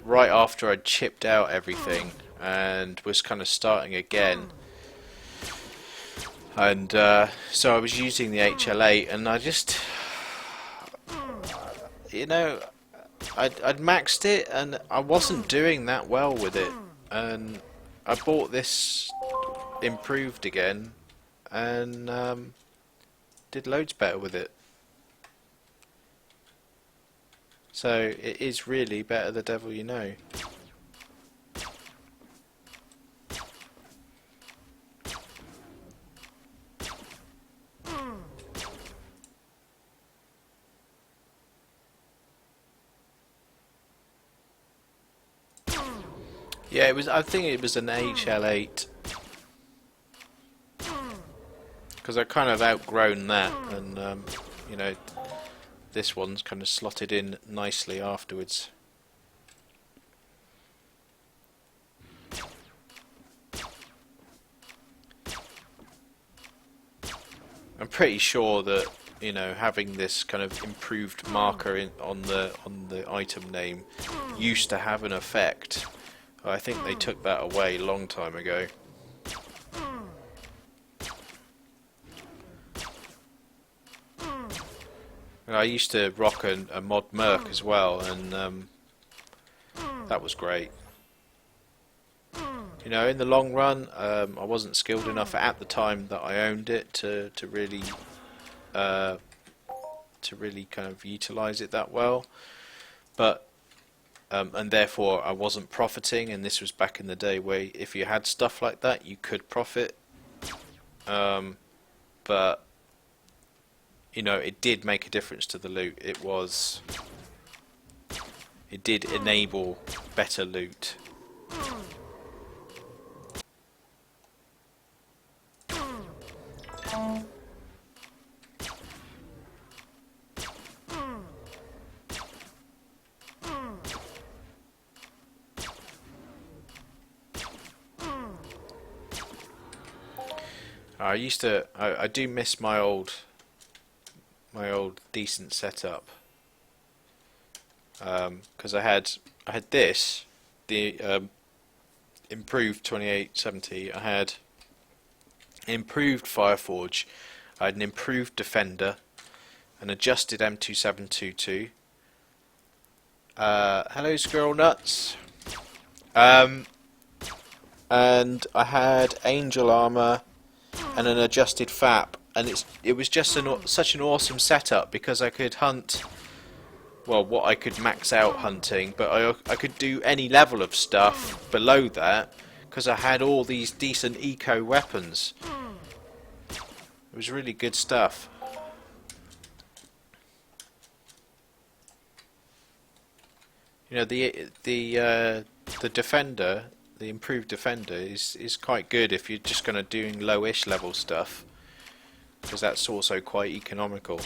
right after I'd chipped out everything and was kind of starting again. And so I was using the HL8, and I just, you know, I'd maxed it, and I wasn't doing that well with it. And I bought this improved again, and did loads better with it. So it is really better the devil you know. Yeah, it was. I think it was an HL8 because I kind of outgrown that, and you know, this one's kind of slotted in nicely afterwards. I'm pretty sure that, you know, having this kind of improved marker on the item name used to have an effect. I think they took that away a long time ago. And I used to rock a mod merc as well, and that was great. You know, in the long run, I wasn't skilled enough at the time that I owned it to really kind of utilize it that well, but and therefore I wasn't profiting. And this was back in the day where if you had stuff like that, you could profit. But you know, it did make a difference to the loot. It did enable better loot. I do miss my old decent setup, because I had this, the improved 2870. I had improved Fireforge, I had an improved Defender, an adjusted M2722. Hello, Squirrel Nuts. And I had Angel Armor and an adjusted FAP, and it was just such an awesome setup because I could hunt, well, what I could max out hunting, but I could do any level of stuff below that because I had all these decent eco weapons. It was really good stuff. You know, the defender, the improved defender, is quite good if you're just going to doing lowish level stuff, because that's also quite economical.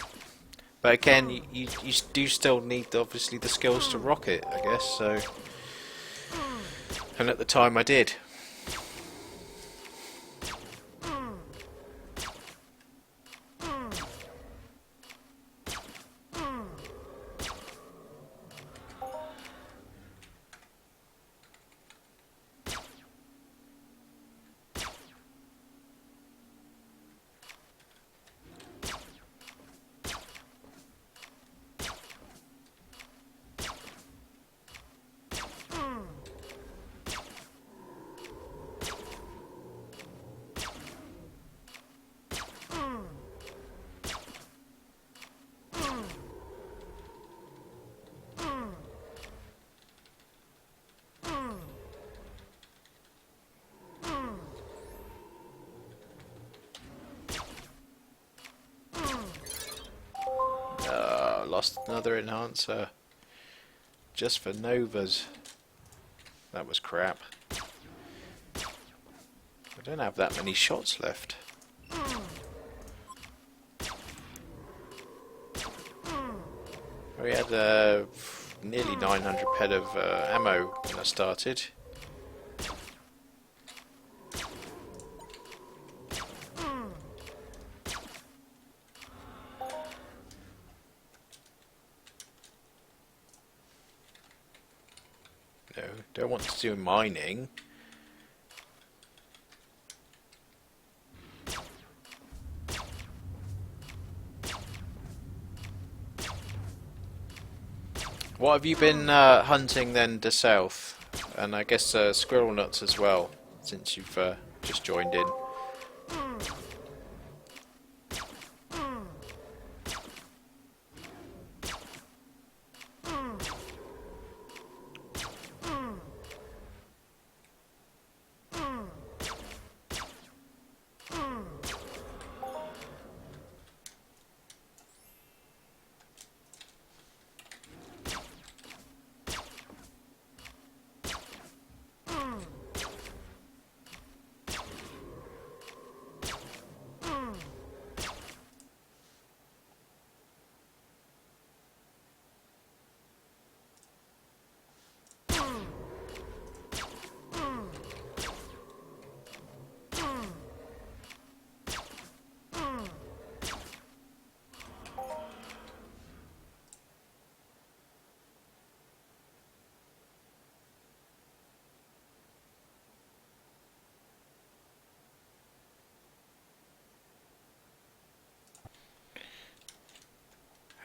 But again, you do still need obviously the skills to rock it, I guess. So, and at the time I did. Lost another enhancer just for Novas. That was crap. I don't have that many shots left. We had nearly 900 ped of ammo when I started. No, don't want to do mining. What have you been hunting then to south? And I guess squirrel nuts as well, since you've just joined in.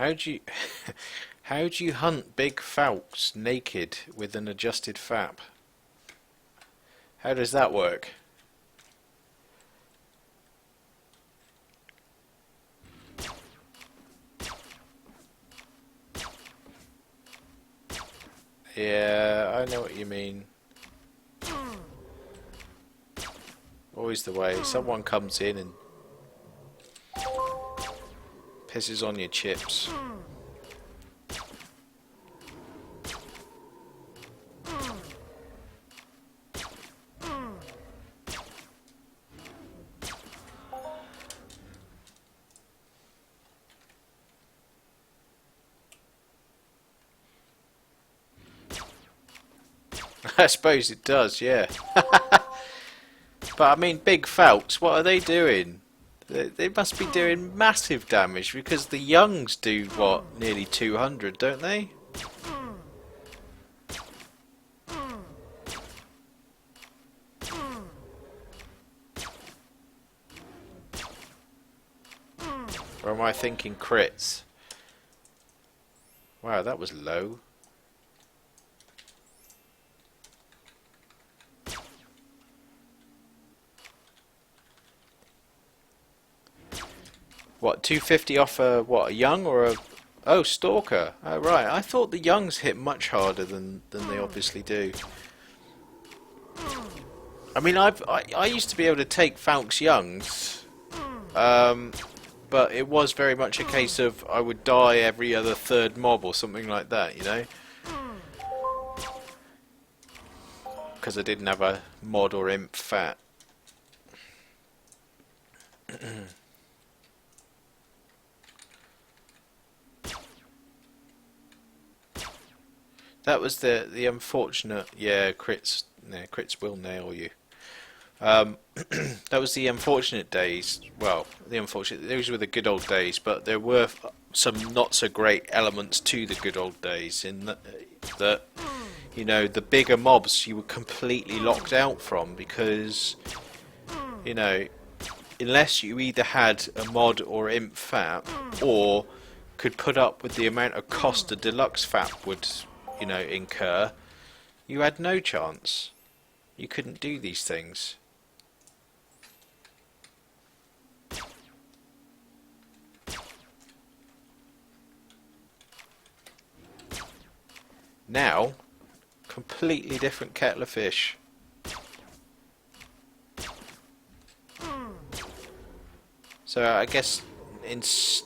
How do you hunt big falcons naked with an adjusted FAP? How does that work? Yeah, I know what you mean. Always the way. Someone comes in and pisses on your chips. I suppose it does, yeah. But I mean, big falcons, what are they doing? They must be doing massive damage, because the youngs do, what, nearly 200, don't they? Or am I thinking crits? Wow, that was low. What, 250 off a, what, a young or a... Oh, stalker. Oh, right. I thought the youngs hit much harder than they obviously do. I mean, I used to be able to take falcons youngs, but it was very much a case of I would die every other third mob or something like that, you know? because I didn't have a mod or imp fat. That was the unfortunate, yeah, crits will nail you. That was the unfortunate days. Well, those were the good old days, but there were some not so great elements to the good old days in that you know, the bigger mobs you were completely locked out from, because you know, unless you either had a mod or imp fap, or could put up with the amount of cost a deluxe fap would, you know, incur, you had no chance. You couldn't do these things. Now, completely different kettle of fish. So I guess,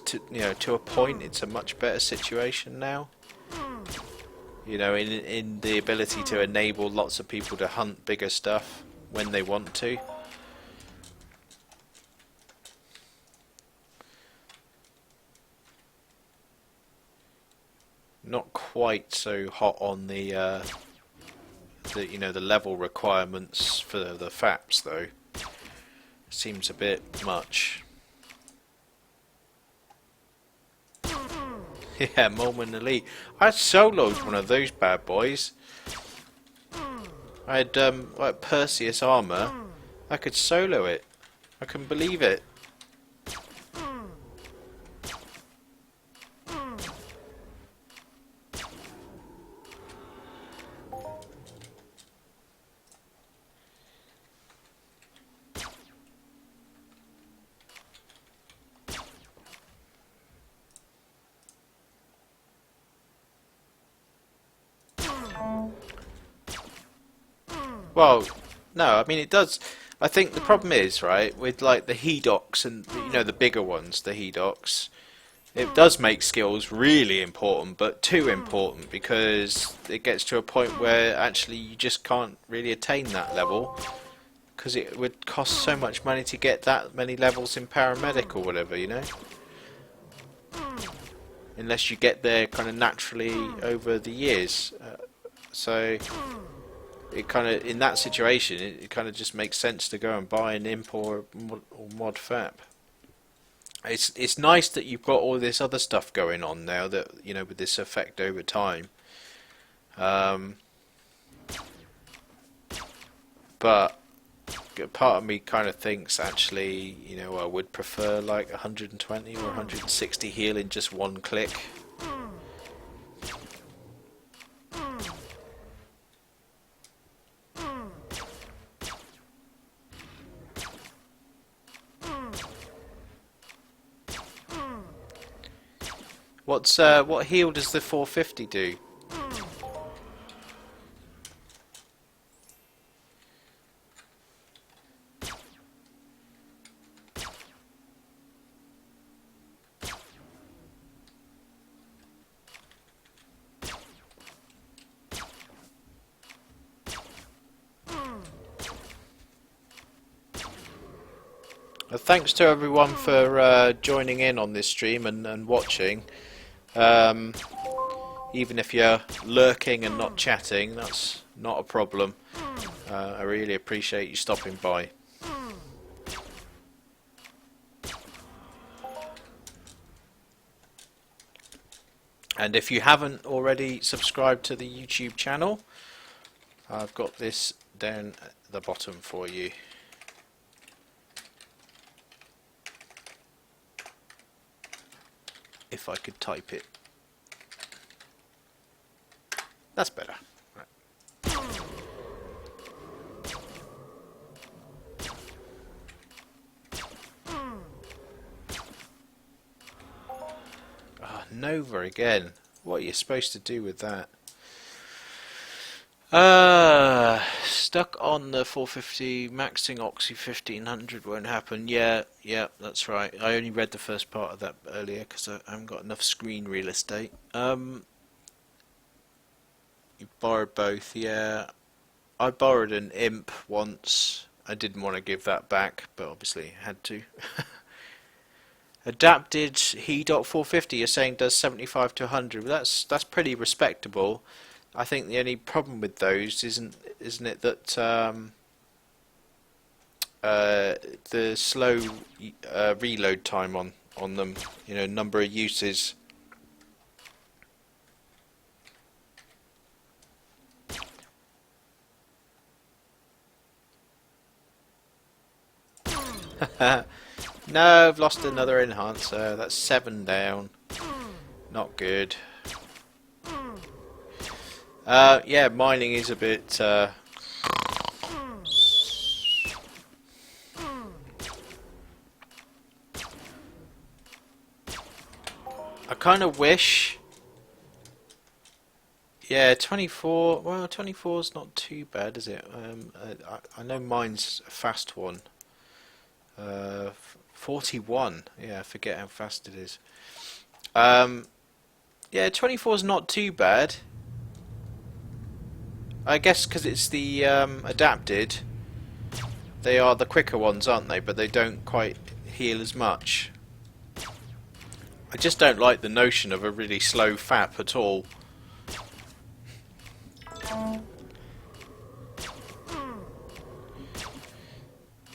to a point, it's a much better situation now. You know, in the ability to enable lots of people to hunt bigger stuff when they want to. Not quite so hot on the level requirements for the FAPs though. Seems a bit much. Yeah, Moment Elite. I soloed one of those bad boys. I had like Perseus armor. I could solo it. I couldn't believe it. Well, no, I mean it does. I think the problem is, right, with like the Hedox and the bigger ones, the Hedox, it does make skills really important, but too important, because it gets to a point where actually you just can't really attain that level, because it would cost so much money to get that many levels in paramedic or whatever, you know? Unless you get there kind of naturally over the years. So it kind of, in that situation, it kind of just makes sense to go and buy an imp or mod fap. It's nice that you've got all this other stuff going on now, that with this effect over time. But part of me kind of thinks actually, I would prefer like 120 or 160 heal in just one click. What heal does the 450 do? Thanks to everyone for joining in on this stream and watching. Even if you're lurking and not chatting, that's not a problem. I really appreciate you stopping by. And if you haven't already subscribed to the YouTube channel, I've got this down at the bottom for you. If I could type it. That's better. Right. Nova again. What are you supposed to do with that? Stuck on the 450, maxing Oxy 1500 won't happen. Yeah, that's right. I only read the first part of that earlier because I haven't got enough screen real estate. You borrowed both, yeah. I borrowed an imp once. I didn't want to give that back, but obviously had to. Adapted He.450, you're saying does 75 to 100. That's pretty respectable. I think the only problem with those isn't it that the slow reload time on them, you know, number of uses. No, I've lost another enhancer. That's 7 down. Not good. Yeah, mining is a bit I kind of wish. Yeah, 24. Well, 24 is not too bad, is it? I know mine's a fast one. 41. Yeah, I forget how fast it is. Yeah, 24 is not too bad. I guess because it's the adapted. They are the quicker ones, aren't they? But they don't quite heal as much. I just don't like the notion of a really slow FAP at all.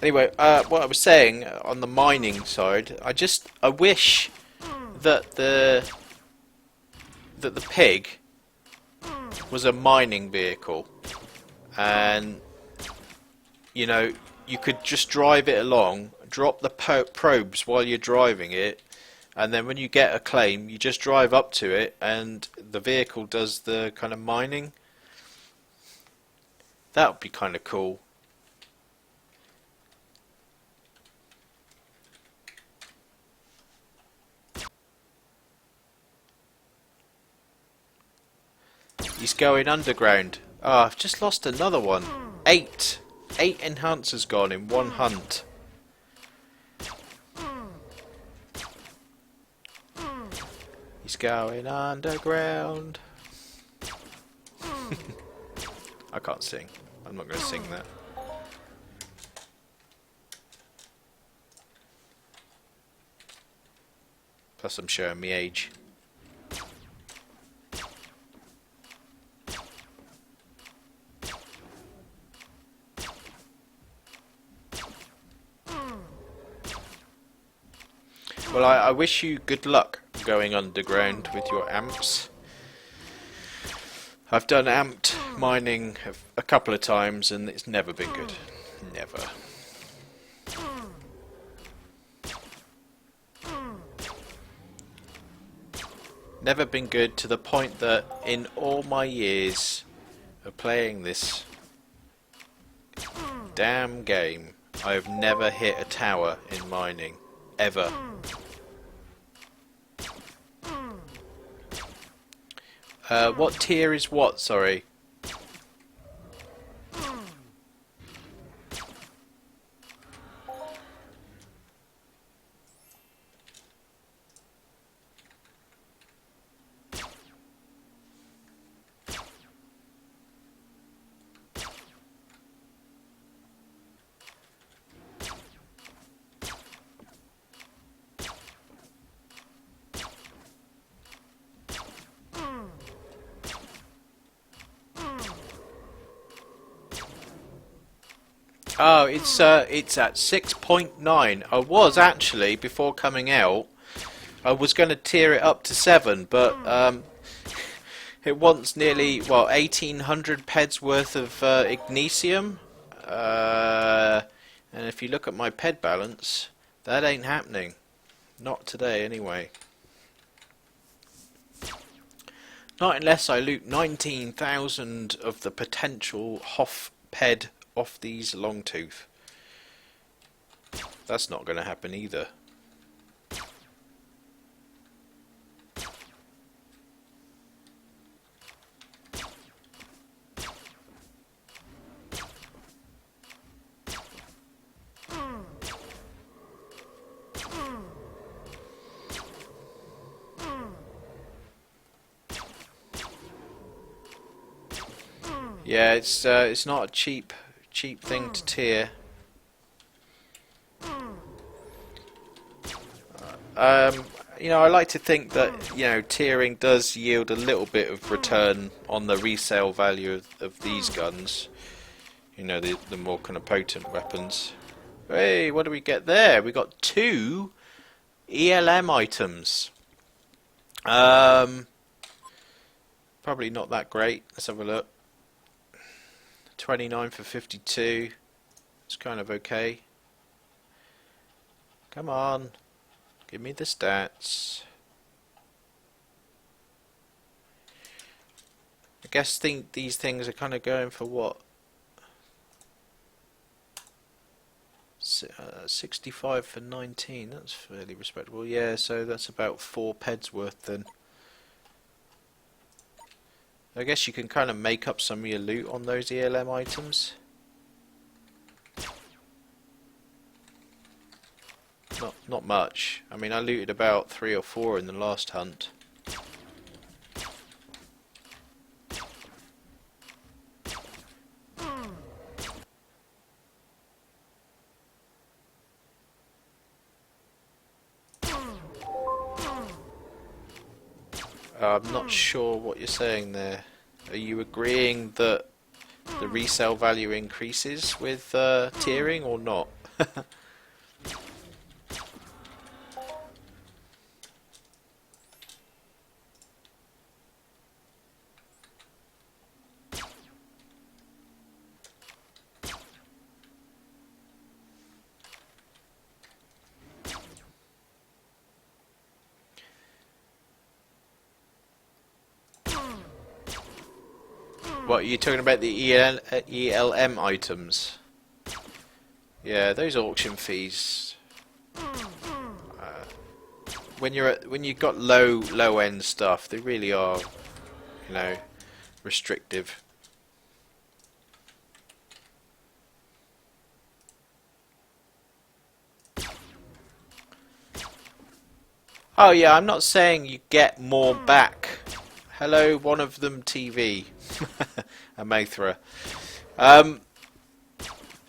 Anyway, what I was saying on the mining side, I wish that the pig was a mining vehicle, and you know, you could just drive it along, drop the probes while you're driving it, and then when you get a claim, you just drive up to it, and the vehicle does the kind of mining. That would be kind of cool. He's going underground. Oh, I've just lost another one. 8 enhancers gone in one hunt. He's going underground. I can't sing. I'm not going to sing that. Plus I'm showing me age. Well, I wish you good luck going underground with your amps. I've done amped mining a couple of times and it's never been good. Never. Never been good, to the point that in all my years of playing this damn game, I have never hit a tower in mining. Ever. What tier is what, sorry? Oh, it's at 6.9. I was actually, before coming out, I was going to tier it up to 7, but it wants nearly, well, 1800 peds worth of ignesium. And if you look at my ped balance, that ain't happening. Not today, anyway. Not unless I loot 19,000 of the potential Hoff ped off these Longtooth. That's not going to happen either. Yeah, it's not a cheap thing to tier. You know, I like to think that, you know, tiering does yield a little bit of return on the resale value of these guns. You know, the more kind of potent weapons. Hey, what do we get there? We got 2 ELM items. Probably not that great. Let's have a look. 29 for 52. It's kind of okay. Come on. Give me the stats. I guess these things are kind of going for what? 65 for 19. That's fairly respectable. Yeah, so that's about 4 peds worth then. I guess you can kind of make up some of your loot on those ELM items. Not much. I mean, I looted about 3 or 4 in the last hunt. I'm not sure what you're saying there. Are you agreeing that the resale value increases with tiering or not? What, are you talking about the ELM items? Yeah, those auction fees. When you've got low end stuff, they really are, you know, restrictive. Oh yeah, I'm not saying you get more back. Hello, one of them TV. A Mathra. I'm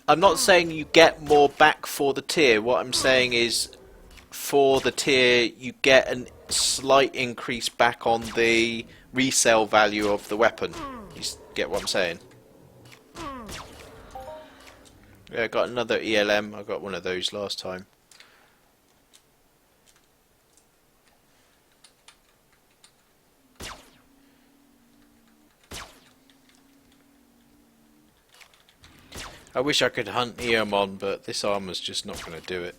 not saying you get more back for the tier. What I'm saying is, for the tier, you get a slight increase back on the resale value of the weapon. You get what I'm saying? Yeah, I got another ELM. I got one of those last time. I wish I could hunt Eomon, but this armor's just not going to do it.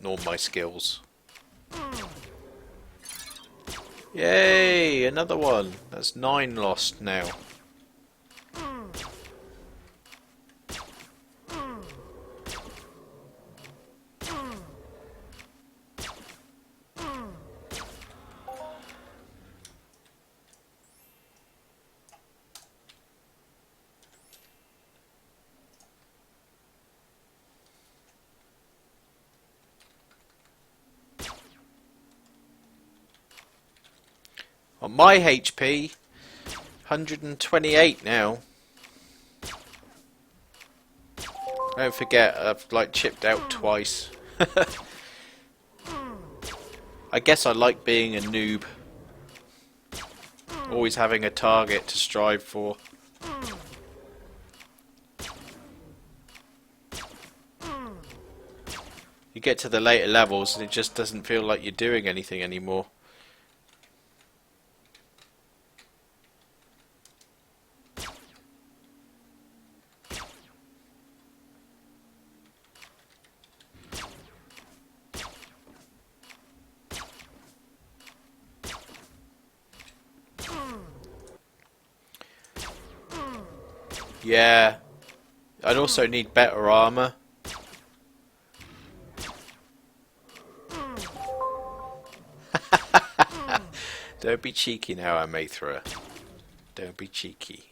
Nor my skills. Yay! Another one. That's 9 lost now. On my HP, 128 now. Don't forget, I've like chipped out twice. I guess I like being a noob. Always having a target to strive for. You get to the later levels and it just doesn't feel like you're doing anything anymore. Yeah, I'd also need better armor. Don't be cheeky now, Amathra. Don't be cheeky.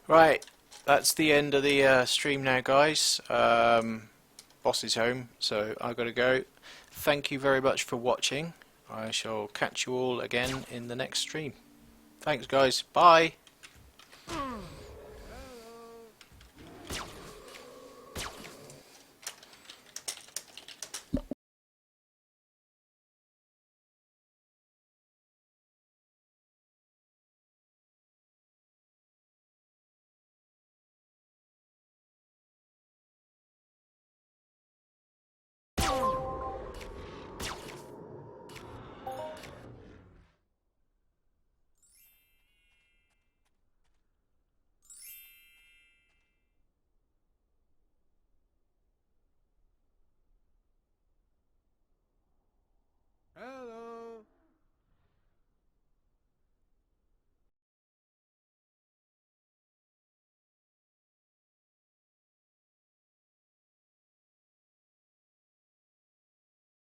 Right, that's the end of the stream now, guys. Boss is home, so I gotta go. Thank you very much for watching. I shall catch you all again in the next stream. Thanks, guys. Bye.